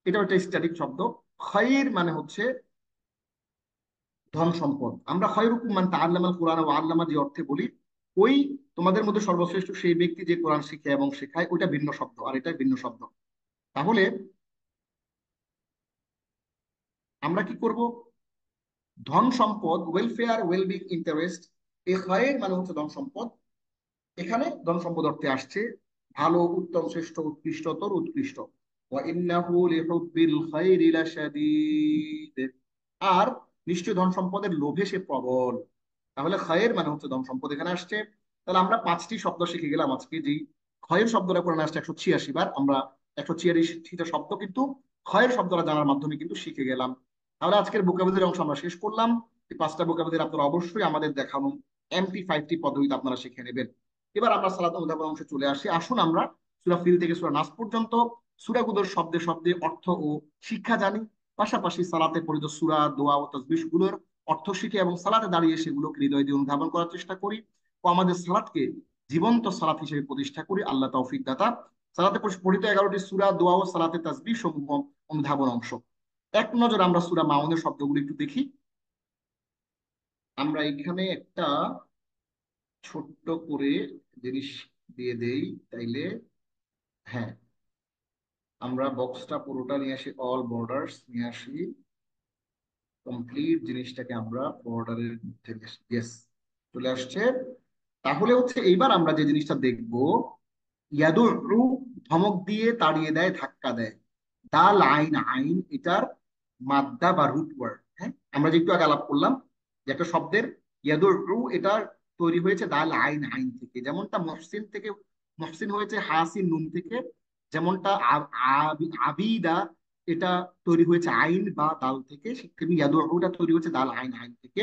এটা একটা স্ট্যাটিক শব্দ। খৈর মানে হচ্ছে ধন সম্পদ। আমরা খয়রুকুম মান তাআল্লামাল কুরআন ওয়া আল্লামা যে অর্থে বলি, ওই তোমাদের মধ্যে সর্বশ্রেষ্ঠ সেই ব্যক্তি যে কোরআন শিখে এবং শেখায়, ওইটা ভিন্ন শব্দ আর এটা ভিন্ন শব্দ। তাহলে আমরা কি করব? ধন সম্পদ, ওয়েলফেয়ার, ওয়েলবিং, ইন্টারেস্ট, এই খয়ের মানে হচ্ছে ধন সম্পদ। এখানে ধন সম্পদ অর্থে আসছে ভালো, উত্তম, শ্রেষ্ঠ, উৎকৃষ্টতর, উৎকৃষ্ট। ওয়া ইন্নাহু লিহুব্বিল খায়রি লাশাদীদ, আর নিশ্চয় ধন সম্পদের লোভে সে প্রবল। তাহলে খয়ের মানে হচ্ছে ধন সম্পদ এখানে আসছে। তাহলে আমরা 5টি শব্দ শিখে গেলাম আজকে। যেই খয়ের শব্দটা কোরআনে আসছে 186 বার, আমরা 186টা শব্দ কিন্তু খয়ের শব্দটা জানার মাধ্যমে কিন্তু শিখে গেলাম। তাহলে আজকের ভোকাবুলারি অংশ আমরা শেষ করলাম। এই 5টা ভোকাবুলারি আপনারা অবশ্যই আমাদের দেখানো MP5টি পদ্ধতিতে আপনারা শিখে নেবেন। এবার আমরা সালাত উদ্ধাপন অংশে চলে আসি। আসুন আমরা সূরা ফিল থেকে সূরা নাস পর্যন্ত সূরাগুলোর শব্দে শব্দে অর্থ ও শিক্ষা জানি, পাশাপাশি সালাতে পড়িত সূরা, দোয়া ও তাসবিহ গুলোর অর্থ শিখে এবং সালাতে দাঁড়িয়ে সেগুলোকে হৃদয় দিয়ে অনুধাবন করার চেষ্টা করি ও আমাদের সালাতকে জীবন্ত সালাত হিসেবে প্রতিষ্ঠা করি। আল্লাহ তৌফিক দাতা। সালাতে পড়িত 11টি সূরা, দোয়া ও সালাতে তাসবিহ সমূহ অনুধাবন অংশ। এক নজর আমরা সূরা মাউনের শব্দগুলো একটু দেখি। আমরা এখানে একটা ছোট্ট করে জিনিস দিয়ে দেই তাইলে। হ্যাঁ, আমরা বক্সটা পুরোটা নিয়ে আসি, অল বর্ডার্স নিয়ে আসি, কমপ্লিট জিনিসটাকে আমরা বর্ডারের মধ্যে ইয়েস চলে আসছে। তাহলে হচ্ছে এইবার আমরা যে জিনিসটা দেখব, ইয়াদুরু ধমক দিয়ে তাড়িয়ে দেয়, ধাক্কা দেয়। দাল আইন, আইন এটার মাদ্দা বা রুট ওয়ার্ড। হ্যাঁ, আমরা যে একটু আগে আলাপ করলাম যে একটা শব্দের ইয়াদুরু, এটা তৈরি হয়েছে দাল আইন, আইন থেকে। যেমনটা মহসিন থেকে, মহসিন হয়েছে হাসিন নুন থেকে। যেমনটা আবিদা, এটা তৈরি হয়েছে আইন বা দাল থেকে। তেমনি ইয়াদুরুটা তৈরি হয়েছে দাল আইন, আইন থেকে।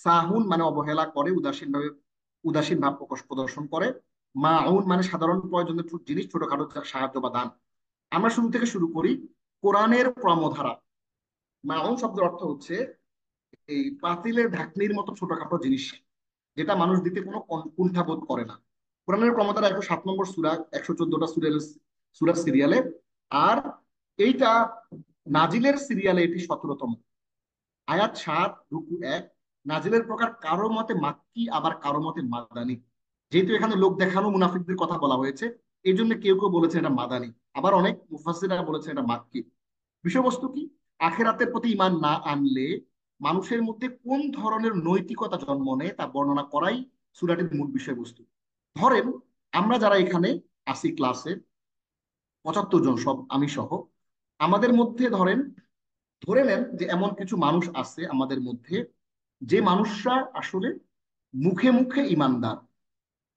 সাহুন মানে অবহেলা করে, উদাসীন ভাবে, উদাসীন ভাব প্রকাশ প্রদর্শন করে। মাউন মানে সাধারণ প্রয়োজনের জিনিস, ছোটখাটো সাহায্য বা দান। আমরা শুরু থেকে শুরু করি। কোরআনের ক্রমধারা। মাউন শব্দের অর্থ হচ্ছে এই পাতিলের ঢাকনির মতো ছোটখাটো জিনিস, যেটা মানুষ দিতে কোনো কুণ্ঠাবোধ করে না। কোরআনের ক্রমধারা 107 নম্বর সূরা, 114টা সূরার সিরিয়ালে। আর এইটা নাজিলের সিরিয়ালে এটি 17তম। আয়াত 7, রুকু 1। নাজিলের প্রকার কারো মতে মাক্কি, আবার কারো মতে মাদানি। যেহেতু এখানে লোক দেখানো মুনাফিকদের কথা বলা হয়েছে, এই জন্য কেউ কেউ বলেছেন এটা মাদানি, আবার অনেক মুফাসসিররা বলেছেন এটা মাক্কি। বিষয়বস্তু কি? আখেরাতের প্রতি ঈমান না আনলে মানুষের মধ্যে কোন ধরনের নৈতিকতা জন্ম নেয় তা বর্ণনা করাই সূরাটির মূল বিষয়বস্তু। ধরেন আমরা যারা এখানে আসি ক্লাসে, 75 জন, সব আমি সহ, আমাদের মধ্যে ধরে নেন যে এমন কিছু মানুষ আছে আমাদের মধ্যে, যে মানুষরা আসলে মুখে মুখে ইমানদার,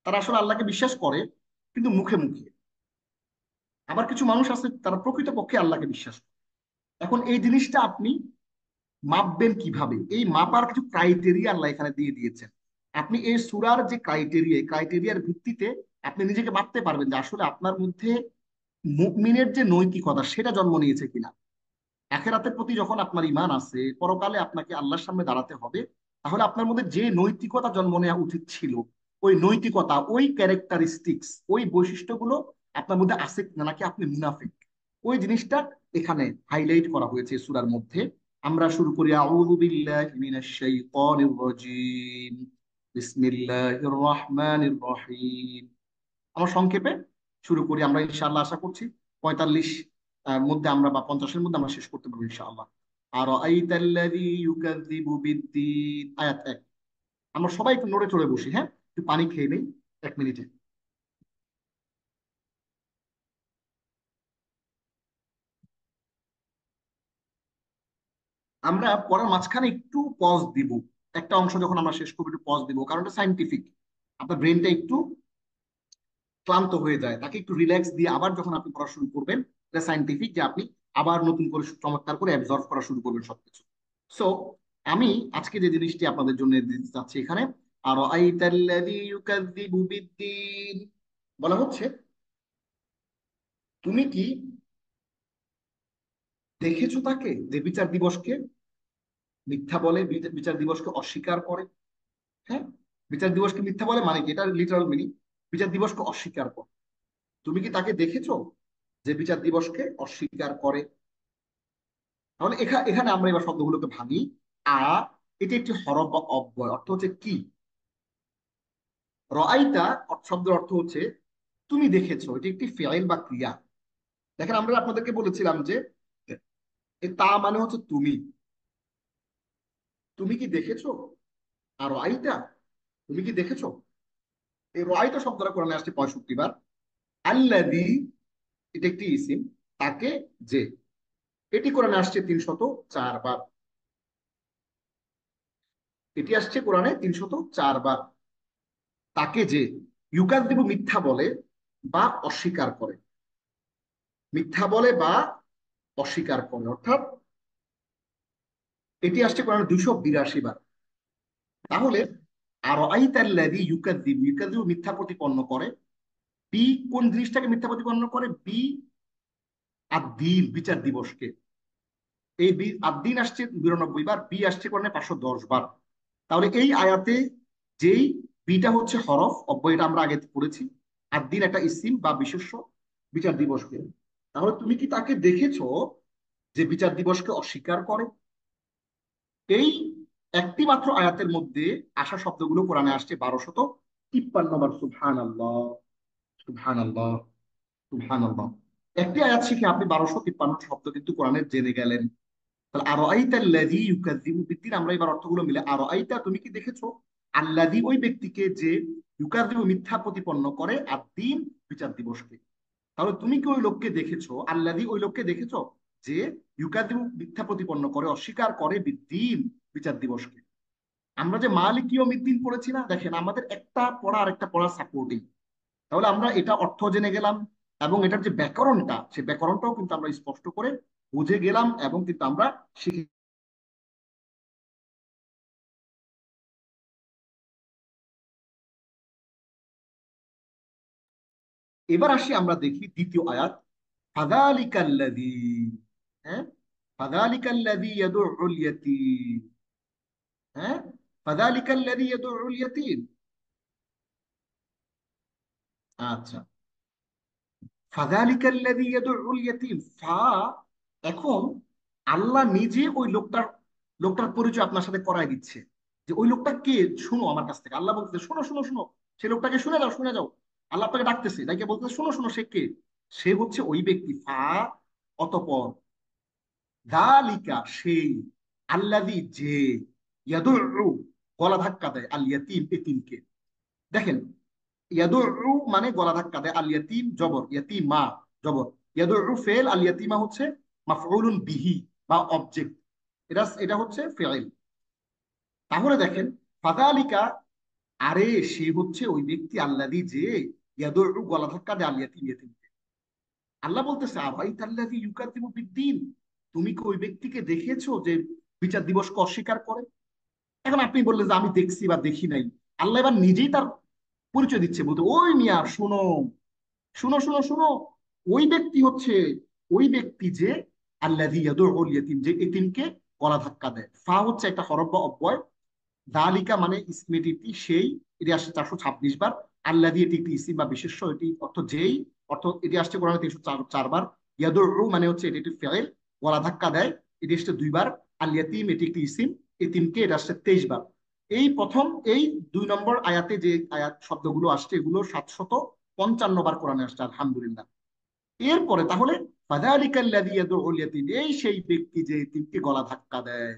তারা আসলে আল্লাহকে বিশ্বাস করে কিন্তু মুখে মুখে। আবার কিছু মানুষ আছে তারা প্রকৃতপক্ষে আল্লাহকে বিশ্বাস করে। এখন এই জিনিসটা আপনি মাপবেন কিভাবে? এই মাপার কিছু ক্রাইটেরিয়া আল্লাহ এখানে দিয়ে দিয়েছেন। আপনি এই সূরার যে ক্রাইটেরিয়া, ক্রাইটেরিয়ার ভিত্তিতে আপনি নিজেকে মাপতে পারবেন যে আসলে আপনার মধ্যে মুমিনের যে নৈতিকতা সেটা জন্ম নিয়েছে কিনা। আখেরাতের প্রতি যখন আপনার ঈমান আছে, পরকালে আপনাকে আল্লাহর সামনে দাঁড়াতে হবে, তাহলে আপনার মধ্যে যে নৈতিকতা জন্ম নেওয়া উচিত ছিল, ওই নৈতিকতা, ওই ক্যারেক্টারিস্টিক্স, ওই বৈশিষ্ট্যগুলো আপনার মধ্যে আছে কিনা, নাকি আপনি মুনাফিক, ওই জিনিসটা এখানে হাইলাইট করা হয়েছে সূরার মধ্যে। আমরা শুরু করি, আউযু বিল্লাহি মিনাশ শাইতানির রাজীম, বিসমিল্লাহির রহমানির রহিম। আমরা সংক্ষেপে শুরু করি। আমরা ইনশাআল্লাহ আশা করছি 45 মধ্যে আমরা বা 50-এর মধ্যে আমরা শেষ করতে পারবো ইনশাআল্লাহ। আর আইতাল্লাযী ইউকাযযিবু বিদ্দীন, আয়াত 1। আমরা সবাই একটু নড়ে চড়ে বসি, হ্যাঁ, একটু পানি খেয়ে নেই 1 মিনিটে। আমরা পড়ার মাঝখানে একটু পজ দিব। একটা অংশ যখন আমরা শেষ করবো একটু পজ দিব, কারণ এটা সাইন্টিফিক। আপনার ব্রেনটা একটু ক্লান্ত হয়ে যায়, তাকে একটু রিল্যাক্স দিয়ে আবার যখন আপনি পড়া শুরু করবেন, এটা সাইন্টিফিক যে আপনি আবার নতুন করে চমৎকার করে অ্যাবজর্ভ করা শুরু করবেন সবকিছু। সো আমি আজকে যে জিনিসটি আপনাদের জন্য দিতে চাচ্ছি এখানে, আর আইতাল্লাযী ইউকাযযিবু বিদ্দীন, বলা হচ্ছে তুমি কি দেখেছো তাকে যে বিচার দিবসকে মিথ্যা বলে, বিচার দিবসকে অস্বীকার করে। হ্যাঁ, বিচার দিবসকে মিথ্যা বলে মানে কি, এটা লিটারাল মিনিং, বিচার দিবসকে অস্বীকার করে। তুমি কি তাকে দেখেছো যে বিচার দিবসকে অস্বীকার করে? তাহলে এখানে আমরা এবার শব্দগুলোকে ভাঙি। আ এটি একটি হরফ বা অব্যয়, অর্থ হচ্ছে কি। রাআইতা শব্দের অর্থ হচ্ছে তুমি দেখেছো, এটি একটি ফেইল বা ক্রিয়া। দেখেন আমরা আপনাদেরকে বলেছিলাম যে তা মানে হচ্ছে তুমি, তুমি কি দেখেছো। আর রাআইতা, তুমি কি দেখেছো। এই রাআইতা শব্দটা কোরআনে আসছে 65 বার। আল্লাযী, এটা একটি ইসিম, তাকে, যে, এটি কোরআনে আসছে 304 বার। এটি আসছে কোরআনে 304 বার। তাকে যে, ইউকাযযিবু মিথ্যা বলে বা অস্বীকার করে, মিথ্যা বলে বা অস্বীকার করে, অর্থাৎ এটি আসছে কোরআনে 282 বার। তাহলে আর আইতাল্লাযী ইউকাযযিবু, ইউকাযযিবু মিথ্যা প্রতিপন্ন করে, বি কোন জিনিসটাকে মিথ্যা প্রতিপন্ন করে, বি আদ-দ্বীন বিচার দিবসকে। এই বি আদ-দ্বীন আসছে 92 বার, বি আসছে কোরআনে 510 বার। তাহলে এই আয়াতে যেই বিটা হচ্ছে হরফ অব্যয়, এটা আমরা আগে পড়েছি। আদ-দ্বীন একটা ইসিম বা বিশেষ্য বিচার দিবসকে। তাহলে তুমি কি তাকে দেখেছো যে বিচার দিবসকে অস্বীকার করে। এই একটি মাত্র আয়াতের মধ্যে আসা শব্দগুলো কোরআনে আসছে 1253 বার। সুবহানাল্লাহ, সুবহানাল্লাহ, সুবহানাল্লাহ। একটি আয়াত শিখে আপনি 1253 শব্দ কিন্তু কোরআনের জেনে গেলেন। তাহলে আরো আইতাল্লাযী ইউকাযযিবু বিদ্দীন, আমরা এবার অর্থগুলো মিলে, আরো আইতা তুমি কি দেখেছো, আল্লাযী ওই ব্যক্তিকে যে, ইউকাযযিবু মিথ্যা প্রতিপন্ন করে, আদ-দ্বীন বিচার দিবসকে। তাহলে তুমি কি ওই লোককে দেখেছো, আল্লাযী ওই লোককে দেখেছো যে ইউকাযযিবু মিথ্যা প্রতিপন্ন করে, অস্বীকার করে, বিদ্দীন বিচার দিবসকে। আমরা যে মালিক ইয়াউমিদ্দিন পড়েছি না, দেখেন আমাদের একটা পড়া আরেকটা পড়া সাপোর্টিং। তাহলে আমরা এটা অর্থ জেনে গেলাম, এবং এটার যে ব্যাকরণটা, সেই ব্যাকরণটাও কিন্তু আমরা স্পষ্ট করে বুঝে গেলাম, এবং কিন্তু আমরা শিখে। এবার আসি আমরা দেখি দ্বিতীয় আয়াত, ফাযালিকাল্লাযী, হ্যাঁ, ফাযালিকাল্লাযী ইয়াদুউল ইয়াতীম, হ্যাঁ, ফাযালিকাল্লাযী ইয়াদুউল ইয়াতীম। আচ্ছা, ফাযালিকাল্লাযী ইয়াদুউল ইয়াতীম, ফা, এখন আল্লাহ নিজে ওই লোকটার পরিচয় আপনার সাথে করায় দিচ্ছে, যে ওই লোকটা কে, শুনো আমার কাছ থেকে। আল্লাহ বলতেছে শোনো শোনো শোনো, সেই লোকটাকে শুনে যাও শুনে যাও। আল্লাহ আপনাকে ডাকতেছে, ডাকে বলতেছে শোনো শোনো, সে কে। সে হচ্ছে ওই ব্যক্তি, ফা, অতঃপর, যালিকা সেই, আল্লাযী যে, ইয়াদুউ গলা ধাক্কা দেয়, আল ইয়াতীম এতিমকে। দেখেন ইয়াদুউ মানে গলা ধাক্কা দেয়, আল ইয়াতীম জবর, ইয়াতীমা জবর, ইয়াদুউ ফেল, আল ইয়াতীমা হচ্ছে মাফউলুন বিহি বা অবজেক্ট, এটা এটা হচ্ছে ফেইল। তাহলে দেখেন ফাযালিকা, আরে সে হচ্ছে ওই ব্যক্তি, আল্লাযী যে, ইয়াদুউ গলা ধাক্কা দেয়, আল ইয়াতীম ইয়াতীমকে। আল্লাহ বলতেছে আরাইতাল্লাযী ইউকাযযিবু বিদ্দীন, তুমি কি ওই ব্যক্তিকে দেখেছো যে বিচার দিবসকে অস্বীকার করে। এখন আপনি বললেন যে আমি দেখছি বা দেখি নাই। আল্লাহ এবার নিজেই তার পরিচয় দিচ্ছে, বলতে ওই মিয়া শুনো শুনো শুনো শুনো, ওই ব্যক্তি হচ্ছে ওই ব্যক্তি যে, আল্লাযী ইয়াদুউল ইয়াতীম, যে এতিমকে গলা ধাক্কা দেয়। ফা হচ্ছে একটা হরফ বা অব্যয়, দালিকা মানে ইসমেটিটি সেই, এটি আসছে 426 বার। আল্লাযী এটি একটি ইসিম বা বিশেষ্য, এটি অর্থ যেই, অর্থ এটি আসছে কোরআনে 304 বার। ইয়াদুউ মানে হচ্ছে এটি একটি ফেইল, গলা ধাক্কা দেয়, এটি আসছে 2 বার। আল ইয়াতীম এটি একটি ইসিম, এতিমকে এটা আসছে 23 বার। এই প্রথম এই 2 নম্বর আয়াতে যে আয়াত শব্দগুলো আসছে, এগুলো 755 বার কোরআনে আসছে, আলহামদুলিল্লাহ। এরপরে তাহলে ফাযালিকাল্লাযী ইয়াদুউল ইয়াতীম, এই সেই ব্যক্তি যে এতিমকে গলা ধাক্কা দেয়,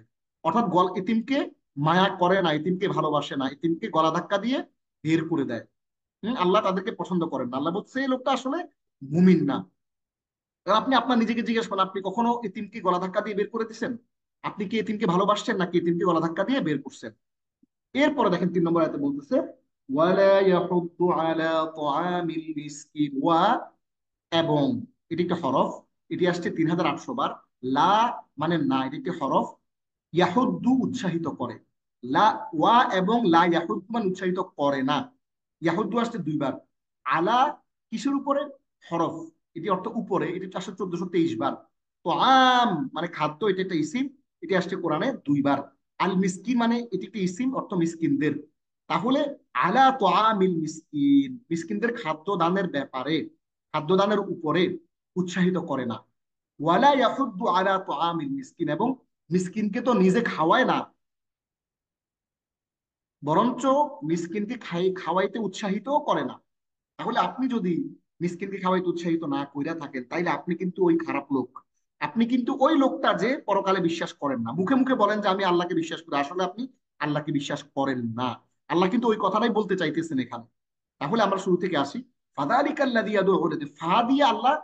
অর্থাৎ এতিমকে মায়া করে না, এতিমকে ভালোবাসে না, এতিমকে গলা ধাক্কা দিয়ে বের করে দেয়। আল্লাহ তাদেরকে পছন্দ করেন না। আল্লাহ বলছে এই লোকটা আসলে মুমিন না। এবার আপনি আপনার নিজেকে জিজ্ঞেস করেন, আপনি কখনো এতিমকে গলা ধাক্কা দিয়ে বের করে দিচ্ছেন। আপনি কি এতিমকে ভালোবাসছেন নাকি এতিমকে গলা ধাক্কা দিয়ে বের করছেন। এরপরে দেখেন 3 নম্বর আয়াতে বলতেছে ওয়ালা ইয়াহুদ্দু আলা তাআমিল মিসকিন, ওয়া, এবং, এটি একটি হরফ, এটি আসছে 3800 বার। লা মানে না, এটি একটি হরফ, ইয়াহুদ্দু উৎসাহিত করে, লা, ওয়া এবং লা ইয়াহুদ্দু মানে উৎসাহিত করে না। ইয়াহুদ্দু আসছে 2 বার। আলা কিসের উপরে, হরফ, এটি অর্থ উপরে, এটি আসছে 1423 বার। তো মানে খাদ্য, এটি একটা ইসিম, এটি আসছে কোরআনে 2 বার। আল মিসকিন মানে এটি একটি ইসিম, অর্থ মিসকিনদের। তাহলে আলা তো আমিল মিসকিন, মিসকিনদের খাদ্য দানের ব্যাপারে, খাদ্য দানের উপরে উৎসাহিত করে না। ওয়ালা ইয়াহুদ্দু আলা তো আমিল মিসকিন, এবং মিসকিনকে তো নিজে খাওয়ায় না, বরঞ্চ মিসকিনকে খাওয়াইতে উৎসাহিত করে না। তাহলে আপনি যদি মিসকিনকে খাওয়াইতে উৎসাহিত না কইরা থাকেন, তাইলে আপনি কিন্তু ওই খারাপ লোক। আপনি কিন্তু ওই লোকটা যে পরকালে বিশ্বাস করেন না। মুখে মুখে বলেন যে আমি আল্লাহকে বিশ্বাস করি, আসলে আপনি আল্লাহকে বিশ্বাস করেন না। আল্লাহ কিন্তু ওই কথাটাই বলতে চাইতেছেন এখানে। তাহলে আমরা শুরু থেকে আসি। ফাদালিকাল্লাযী ইয়াদউল ফা দিয়ে আল্লাহ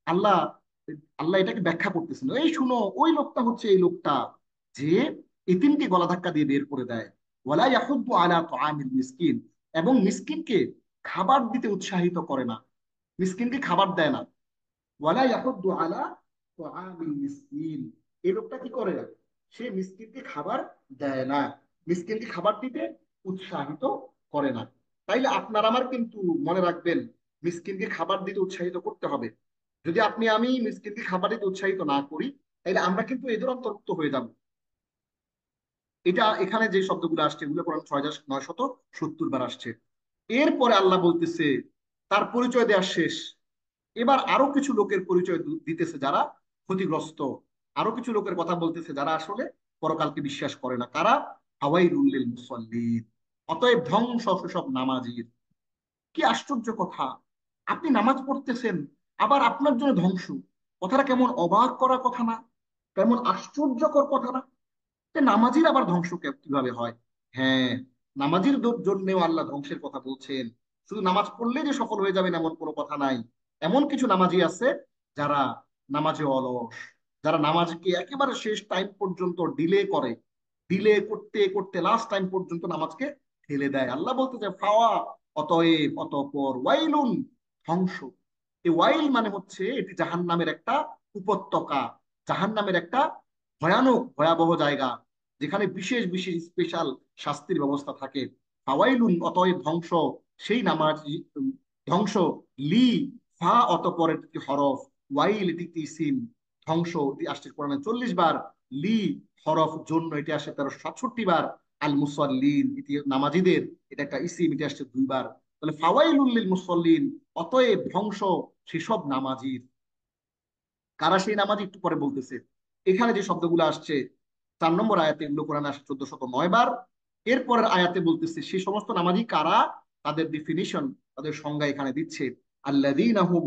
আল্লাহ আল্লাহ এটাকে ব্যাখ্যা করতেছেন, এই শুনো, ওই লোকটা হচ্ছে এই লোকটা যে এতিমকে গলা ধাক্কা দিয়ে বের করে দেয়। ওয়ালা ইয়াহুদ্দু আলা তুআমিল মিসকিন, এবং মিসকিনকে খাবার দিতে উৎসাহিত করে না, মিসকিনকে খাবার দেয় না। ওয়ালা ইয়াহুদ্দু আলা তুআমিল মিসকিন, এই লোকটা কি করে? সে মিসকিনকে খাবার দেয় না, মিসকিনকে খাবার দিতে উৎসাহিত করে না। তাইলে আপনার আমার কিন্তু মনে রাখবেন, মিসকিনকে খাবার দিতে উৎসাহিত করতে হবে। যদি আমি মিসকিনকে খাবার দিতে উৎসাহিত না করি, তাহলে আমরা কিন্তু এদের অন্তর্ভুক্ত হয়ে যাব। এটা এখানে যে শব্দগুলো আসছে এগুলো কোরআন 6970 বার আসছে। এরপরে আল্লাহ বলতেছে, তার পরিচয় দেওয়া শেষ, এবার আরো কিছু লোকের পরিচয় দিতেছে যারা ক্ষতিগ্রস্ত। আরো কিছু লোকের কথা বলতেছে যারা আসলে পরকালকে বিশ্বাস করে না। কারা? হাওয়াইলুল লিল মুসাল্লিন, অতএব ধ্বংস সেসব নামাজীর। কি আশ্চর্য কথা! আপনি নামাজ পড়তেছেন, আবার আপনার জন্য ধ্বংস। কথাটা কেমন অবাক করার কথা না? কেমন আশ্চর্যকর কথা না? যে নামাজির আবার ধ্বংস কিভাবে হয়? হ্যাঁ, নামাজির জন্যেও আল্লাহ ধ্বংসের কথা বলছেন। শুধু নামাজ পড়লে যে সফল হয়ে যাবেন এমন কোনো কথা নাই। এমন কিছু নামাজি আছে যারা নামাজে অলস, যারা নামাজকে একেবারে শেষ টাইম পর্যন্ত ডিলে করে, ডিলে করতে করতে লাস্ট টাইম পর্যন্ত নামাজকে ঠেলে দেয়। আল্লাহ বলতে চায় ফাওয়া, অতএব অতঃপর ওয়াইলুন, ধ্বংস। এই ওয়াইল মানে হচ্ছে এটি জাহান্নামের একটা উপত্যকা, জাহান্নামের একটা ভয়ানক ভয়াবহ জায়গা, যেখানে বিশেষ বিশেষ স্পেশাল শাস্তির ব্যবস্থা থাকে। ফাওয়াইলুন, অতএব ধ্বংস, সেই নামাজ, ধ্বংস, লি, ফা অতঃপরের একটি হরফ, ওয়াইল এটি একটি ইসিম, ধ্বংস এটি আসছে কোরআনে 40 বার, লি হরফ জন্য এটি আসে 1367 বার, আল মুসাল্লিন এটি নামাজিদের, এটা একটা ইসিম, এটি আসছে 2 বার। তাহলে ফাওয়াইলুল লিল মুসাল্লিন, অতএব ধ্বংস সেসব নামাজির। কারা সেই নামাজি একটু পরে বলতেছে। এখানে যে শব্দগুলো আসছে 4 নম্বর আয়াতে, এগুলো কোরআনে আসছে 1409 বার। এরপরের আয়াতে বলতেছে সে সমস্ত নামাজি কারা, তাদের ডেফিনিশন, তাদের সংজ্ঞা এখানে দিচ্ছে। আল্লাযীনা হুম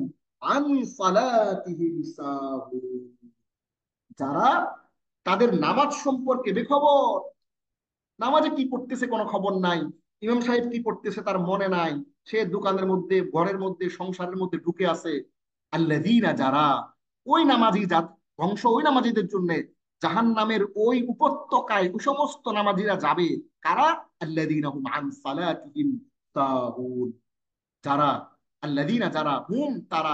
আন সালাতিহিম সাহুন, যারা তাদের নামাজ সম্পর্কে বেখবর। নামাজে কি পড়তেছে কোনো খবর নাই, ইমাম সাহেব কি পড়তেছে তার মনে নাই, সে দোকানের মধ্যে, ঘরের মধ্যে, সংসারের মধ্যে ঢুকে আছে। আল্লাযীনা, যারা, ওই নামাজি ধ্বংস ওই নামাজিদের জন্য। জাহান নামের ওই উপত্যকায় ওই সমস্ত নামাজিরা যাবে। কারা? আল্লাযীনা হুম আন সালাতিহিম সাহুন, যারা, আল্লাযীনা যারা, হুম তারা,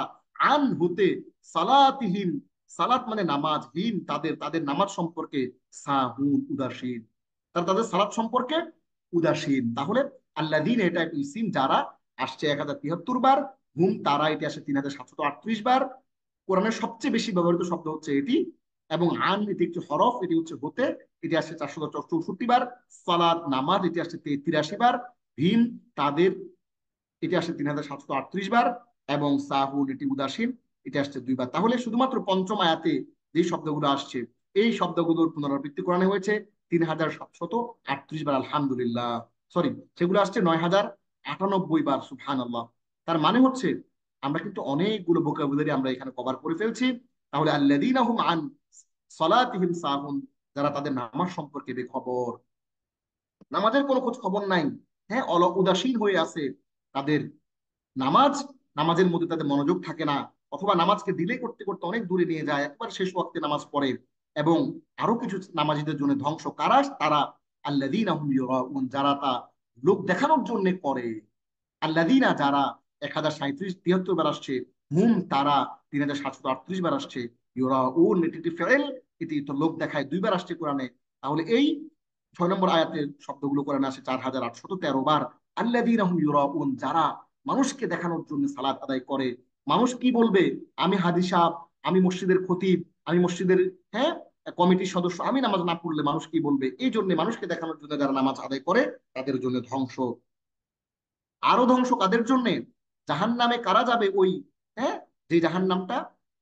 আন হতে, সালাতিহিম সালাত মানে নামাজ, হিম তাদের, তাদের নামাজ সম্পর্কে, সাহুন উদাসীন, তারা তাদের সালাত সম্পর্কে উদাসীন। তাহলে আল্লাযীনা এটা একটা ইসিম, যারা আসছে 1073 বার, হুম তারা এটি আসে 3738 বার। কোরআনের সবচেয়ে বেশি ব্যবহৃত শব্দ হচ্ছে এটি। এবং আন এটি একটি হরফ, এটি হচ্ছে হতে, এটি আসছে 464 বার। সালাত নামাজ এটি আসছে 83 বার। ভিন তাদের, এটি আসছে 3738 বার। এবং সাহুন এটি উদাসীন, এটি আসছে 2 বার। তাহলে শুধুমাত্র পঞ্চম আয়াতে যে শব্দগুলো আসছে, এই শব্দগুলোর পুনরাবৃত্তি করানো হয়েছে 3738 বার, আলহামদুলিল্লাহ। সরি, সেগুলো আসছে 9098 বার, সুবহানাল্লাহ। তার মানে হচ্ছে আমরা কিন্তু অনেকগুলো ভোকাবুলারি আমরা এখানে কভার করে ফেলছি। তাহলে আল্লাযীনা হুম আন সালাতিহিম সাহুন, যারা তাদের নামাজ সম্পর্কে বেখবর, নামাজের কোনো খোঁজ খবর নাই, হ্যাঁ উদাসীন হয়ে আছে। তাদের নামাজ, নামাজের মধ্যে তাদের মনোযোগ থাকে না, অথবা নামাজকে ডিলে করতে করতে অনেক দূরে নিয়ে যায়, একবার শেষ ওয়াক্তে নামাজ পড়ে। এবং আরো কিছু নামাজীদের জন্য ধ্বংস। কারা তারা? আল্লাযীনা হুম ইউরাউন, যারা তা লোক দেখানোর জন্য করে। আল্লাযীনা যারা 1037-73 বার আসছে, হুম তারা 3738 বার আসছে, ইউরাউন এটি একটি ফেল, এটি তো লোক দেখায় 2 বার আসছে কোরআনে। তাহলে এই 6 নম্বর আয়াতের শব্দগুলো কোরআনে আসে 4813 বার। আল্লাযীনা হুম ইউরাউন, যারা মানুষকে দেখানোর জন্য সালাত আদায় করে। মানুষ কি বলবে? আমি হাদি সাহেব, আমি মসজিদের খতিব, আমি মসজিদের, হ্যাঁ, কমিটির সদস্য, আমি নামাজ না পড়লে মানুষ কি বলবে? এই জন্য মানুষকে দেখানোর জন্য যারা নামাজ আদায় করে তাদের জন্য ধ্বংস। আরো ধ্বংস কাদের জন্য? জাহান নামে কারা যাবে? ওই, হ্যাঁ, যে জাহান নামটা,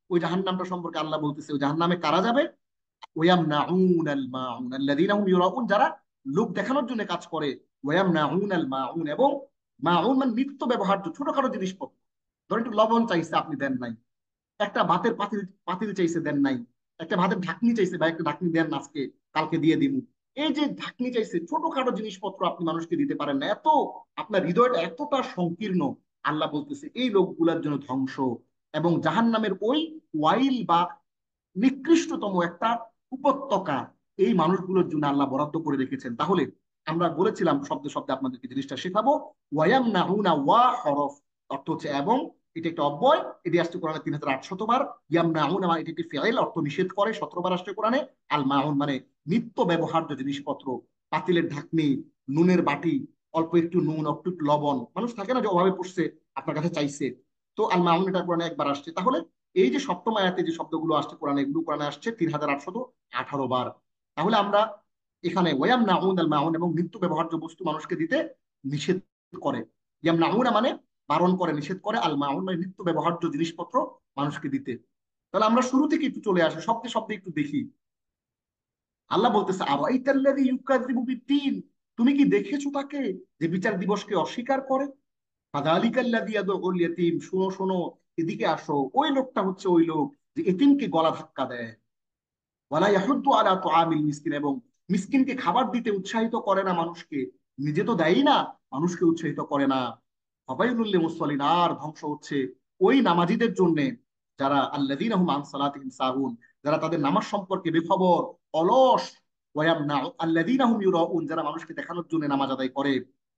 ওই জাহান নামটা সম্পর্কে আল্লাহ বলতেছে, ওই জাহান নামে কারা যাবে? ওয়ামনাউন আল মাউন আল্লাযীনা হুম ইউরাউন, যারা লোক দেখানোর জন্য কাজ করে। ওয়ায়ামনাউনাল মাউন, এবং মাউন মানে নিত্য ব্যবহার্য ছোটখাটো জিনিসপত্র। ধরেন একটু লবণ চাইছে, আপনি দেন নাই। একটা ভাতের পাতিল পাতিল চাইছে, দেন নাই। একটা ভাতের ঢাকনি চাইছে, ভাই একটা ঢাকনি দেন আজকে, কালকে দিয়ে দিব। এই যে ঢাকনি চাইছে, ছোটখাটো জিনিসপত্র আপনি মানুষকে দিতে পারেন না, এত আপনার হৃদয়টা এতটা সংকীর্ণ। আল্লাহ বলতেছে এই লোকগুলোর জন্য ধ্বংস, এবং জাহান্নামের ওই ওয়াইল বা নিকৃষ্টতম একটা উপত্যকা এই মানুষগুলোর জন্য আল্লাহ বরাদ্দ করে রেখেছেন। তাহলে আমরা বলেছিলাম শব্দে শব্দে আপনাদেরকে জিনিসটা শেখাবো। ওয়ায়াম নাহুনা ওয়া হরফ অর্থ হচ্ছে এবং, এটা একটা অব্যয়, এটি আসছে কোরআনে 3800 বার। ইয়াম নাহুন মানে এটি একটি ফেইল, অর্থ নিষেধ করে, 17 বার আসছে কোরআনে। আল মাউন মানে নিত্য ব্যবহার্য জিনিসপত্র, পাতিলের ঢাকনি, নুনের বাটি, অল্প একটু নুন, অল্প একটু লবণ, মানুষ থাকে না যে অভাবে পড়ছে আপনার কাছে চাইছে, তো আল মাউন এটা কোরআনে একবার আসছে। তাহলে এই যে সপ্তম আয়াতে যে শব্দগুলো আসছে কোরআনে, এগুলো কোরআনে আসছে 3818 বার। তাহলে আমরা এখানে ওয়াম নাউন আল মাউন এবং নিত্য ব্যবহার্য বস্তু মানুষকে দিতে নিষেধ করে। ইয়াম নাউনা মানে বারণ করে, নিষেধ করে, আল মাউন মানে নিত্য ব্যবহার্য জিনিসপত্র মানুষকে দিতে। তাহলে আমরা শুরু থেকে একটু চলে আসি, শব্দে শব্দে একটু দেখি। আল্লাহ বলতেছে আরাইতাল্লাযী ইউকাযযিবু বিদ্দীন, তুমি কি দেখেছো তাকে যে বিচার দিবসকে অস্বীকার করে। ফাযালিকাল্লাযী ইয়াদউল ইয়াতীম, শোনো শোনো, এদিকে আসো, ওই লোকটা হচ্ছে ওই লোক যে এতিমকে গলা ধাক্কা দেয়। ওয়ালা ইয়াহুদ্দু আলা তুআমিল মিসকিন, এবং মিসকিনকে খাবার দিতে উৎসাহিত করে না মানুষকে, নিজে তো দেয়ই না, মানুষকে উৎসাহিত করে না। ফাওয়াইলুল লিল মুসাল্লিন, আর ধ্বংস হচ্ছে ওই নামাজীদের জন্য যারা আল্লাযীনা হুম আন সালাতিহিম সাহুন, যারা তাদের নামাজ সম্পর্কে বেখবর, অলস। ওয়ায়ামনাউ আল্লাযীনা হুম ইউরাউন, যারা মানুষকে দেখানোর জন্য নামাজ আদায় করে।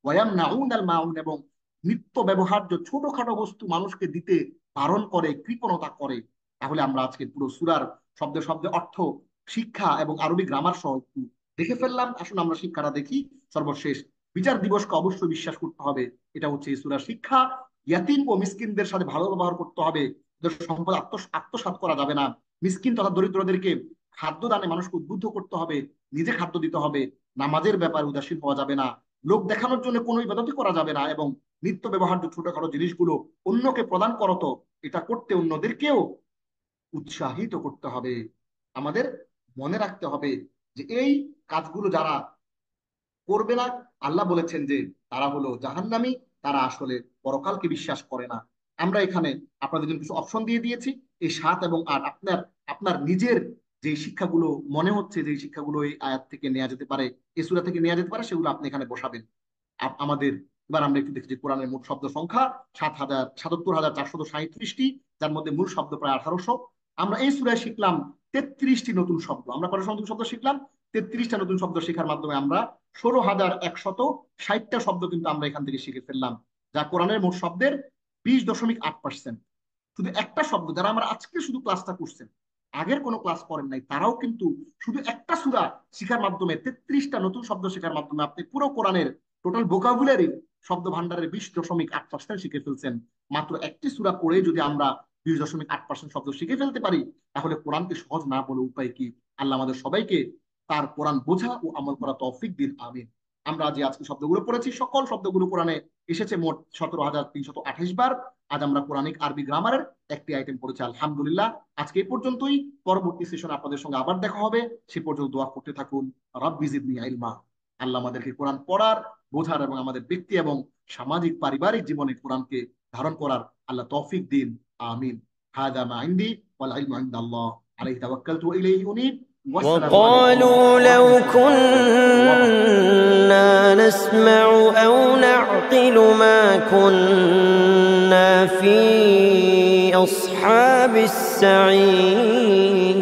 ওয়ায়ামনাউন আল মাউন, এবং নিত্য ব্যবহার্য ছোটখাটো বস্তু মানুষকে দিতে বারণ করে, কৃপণতা করে। তাহলে আমরা আজকে পুরো সূরার শব্দে শব্দে অর্থ, শিক্ষা এবং আরবি গ্রামার সহ একটু দেখে ফেললাম। আসুন আমরা শিক্ষাটা দেখি। সর্বশেষ, বিচার দিবসকে অবশ্যই বিশ্বাস করতে হবে, এটা হচ্ছে এই সূরার শিক্ষা। ইয়াতিম ও মিসকিনদের সাথে ভালো ব্যবহার করতে হবে, ওদের সম্পদ আত্মসাৎ করা যাবে না। মিসকিন তথা দরিদ্রদেরকে খাদ্য দানে মানুষকে উদ্বুদ্ধ করতে হবে, নিজে খাদ্য দিতে হবে। নামাজের ব্যাপারে উদাসীন হওয়া যাবে না, লোক দেখানোর জন্য কোনো ইবাদতই করা যাবে না, এবং নিত্য ব্যবহার্য ছোটখাটো জিনিসগুলো অন্যকে প্রদান করতো, এটা করতে অন্যদেরকেও উৎসাহিত করতে হবে। আমাদের মনে রাখতে হবে যে এই কাজগুলো যারা করবে না, আল্লাহ বলেছেন যে তারা হলো জাহান্নামী, তারা আসলে পরকালকে বিশ্বাস করে না। আমরা এখানে আপনাদের জন্য কিছু অপশন দিয়ে দিয়েছি, এই 7 এবং 8 আপনার আপনার নিজের যে শিক্ষাগুলো মনে হচ্ছে, যে শিক্ষাগুলো এই আয়াত থেকে নেওয়া যেতে পারে, এই সূরা থেকে নেওয়া যেতে পারে, সেগুলো আপনি এখানে বসাবেন। আমাদের এবার আমরা একটু দেখি যে কোরআনের মোট শব্দ সংখ্যা 77,437টি, যার মধ্যে মূল শব্দ প্রায় 1800। আমরা এই সূরায় শিখলাম 33টি নতুন শব্দ। আমরা কত নতুন শব্দ শিখলাম? 33টা নতুন শব্দ শেখার মাধ্যমে আমরা 16,160টা শব্দ কিন্তু আমরা এখান থেকে শিখে ফেললাম, যা কোরআনের মোট শব্দের 20.8%। শুধু একটা শব্দ, যারা আমরা আজকে শুধু ক্লাসটা করছেন, আগের কোনো ক্লাস করেন নাই, তারাও কিন্তু শুধু একটা সূরা শিখার মাধ্যমে, 33টা নতুন শব্দ শেখার মাধ্যমে আপনি পুরো কোরআনের টোটাল ভোকাবুলারি শব্দ ভান্ডারের 20.8% শিখে ফেলছেন। মাত্র একটি সূরা পড়ে যদি আমরা 20.8% শব্দ শিখে ফেলতে পারি, তাহলে কোরআনকে সহজ না বলে উপায় কি? আল্লাহ আমাদের সবাইকে তার কোরআন বোঝা ও আমল করা তৌফিক দিন, আমিন। আমরা যে আজকে শব্দগুলো পড়েছি, সকল শব্দগুলো কোরআনে এসেছে মোট 17,328 বার। আজ আমরা কোরআনিক আরবি গ্রামারের একটি আইটেম পড়েছি, আলহামদুলিল্লাহ। আজকে এই পর্যন্তই, পরবর্তী সেশনে আপনাদের সঙ্গে আবার দেখা হবে। সে পর্যন্ত দোয়া করতে থাকুন, রাব্বি জিদনি ইলমা। আল্লাহ আমাদেরকে কোরআন পড়ার, বোঝার এবং আমাদের ব্যক্তি এবং সামাজিক পারিবারিক জীবনে কোরআনকে ধারণ করার আল্লাহ তৌফিক দিন, আমিন। হাদা মা ইনদি ওয়াল ইলমু ইনদাল্লাহ, আলাইহি তাওয়াক্কালতু ওয়া ইলাইহি উনীব। وقالوا لو كنا نسمع أو نعقل ما كنا في أصحاب السعير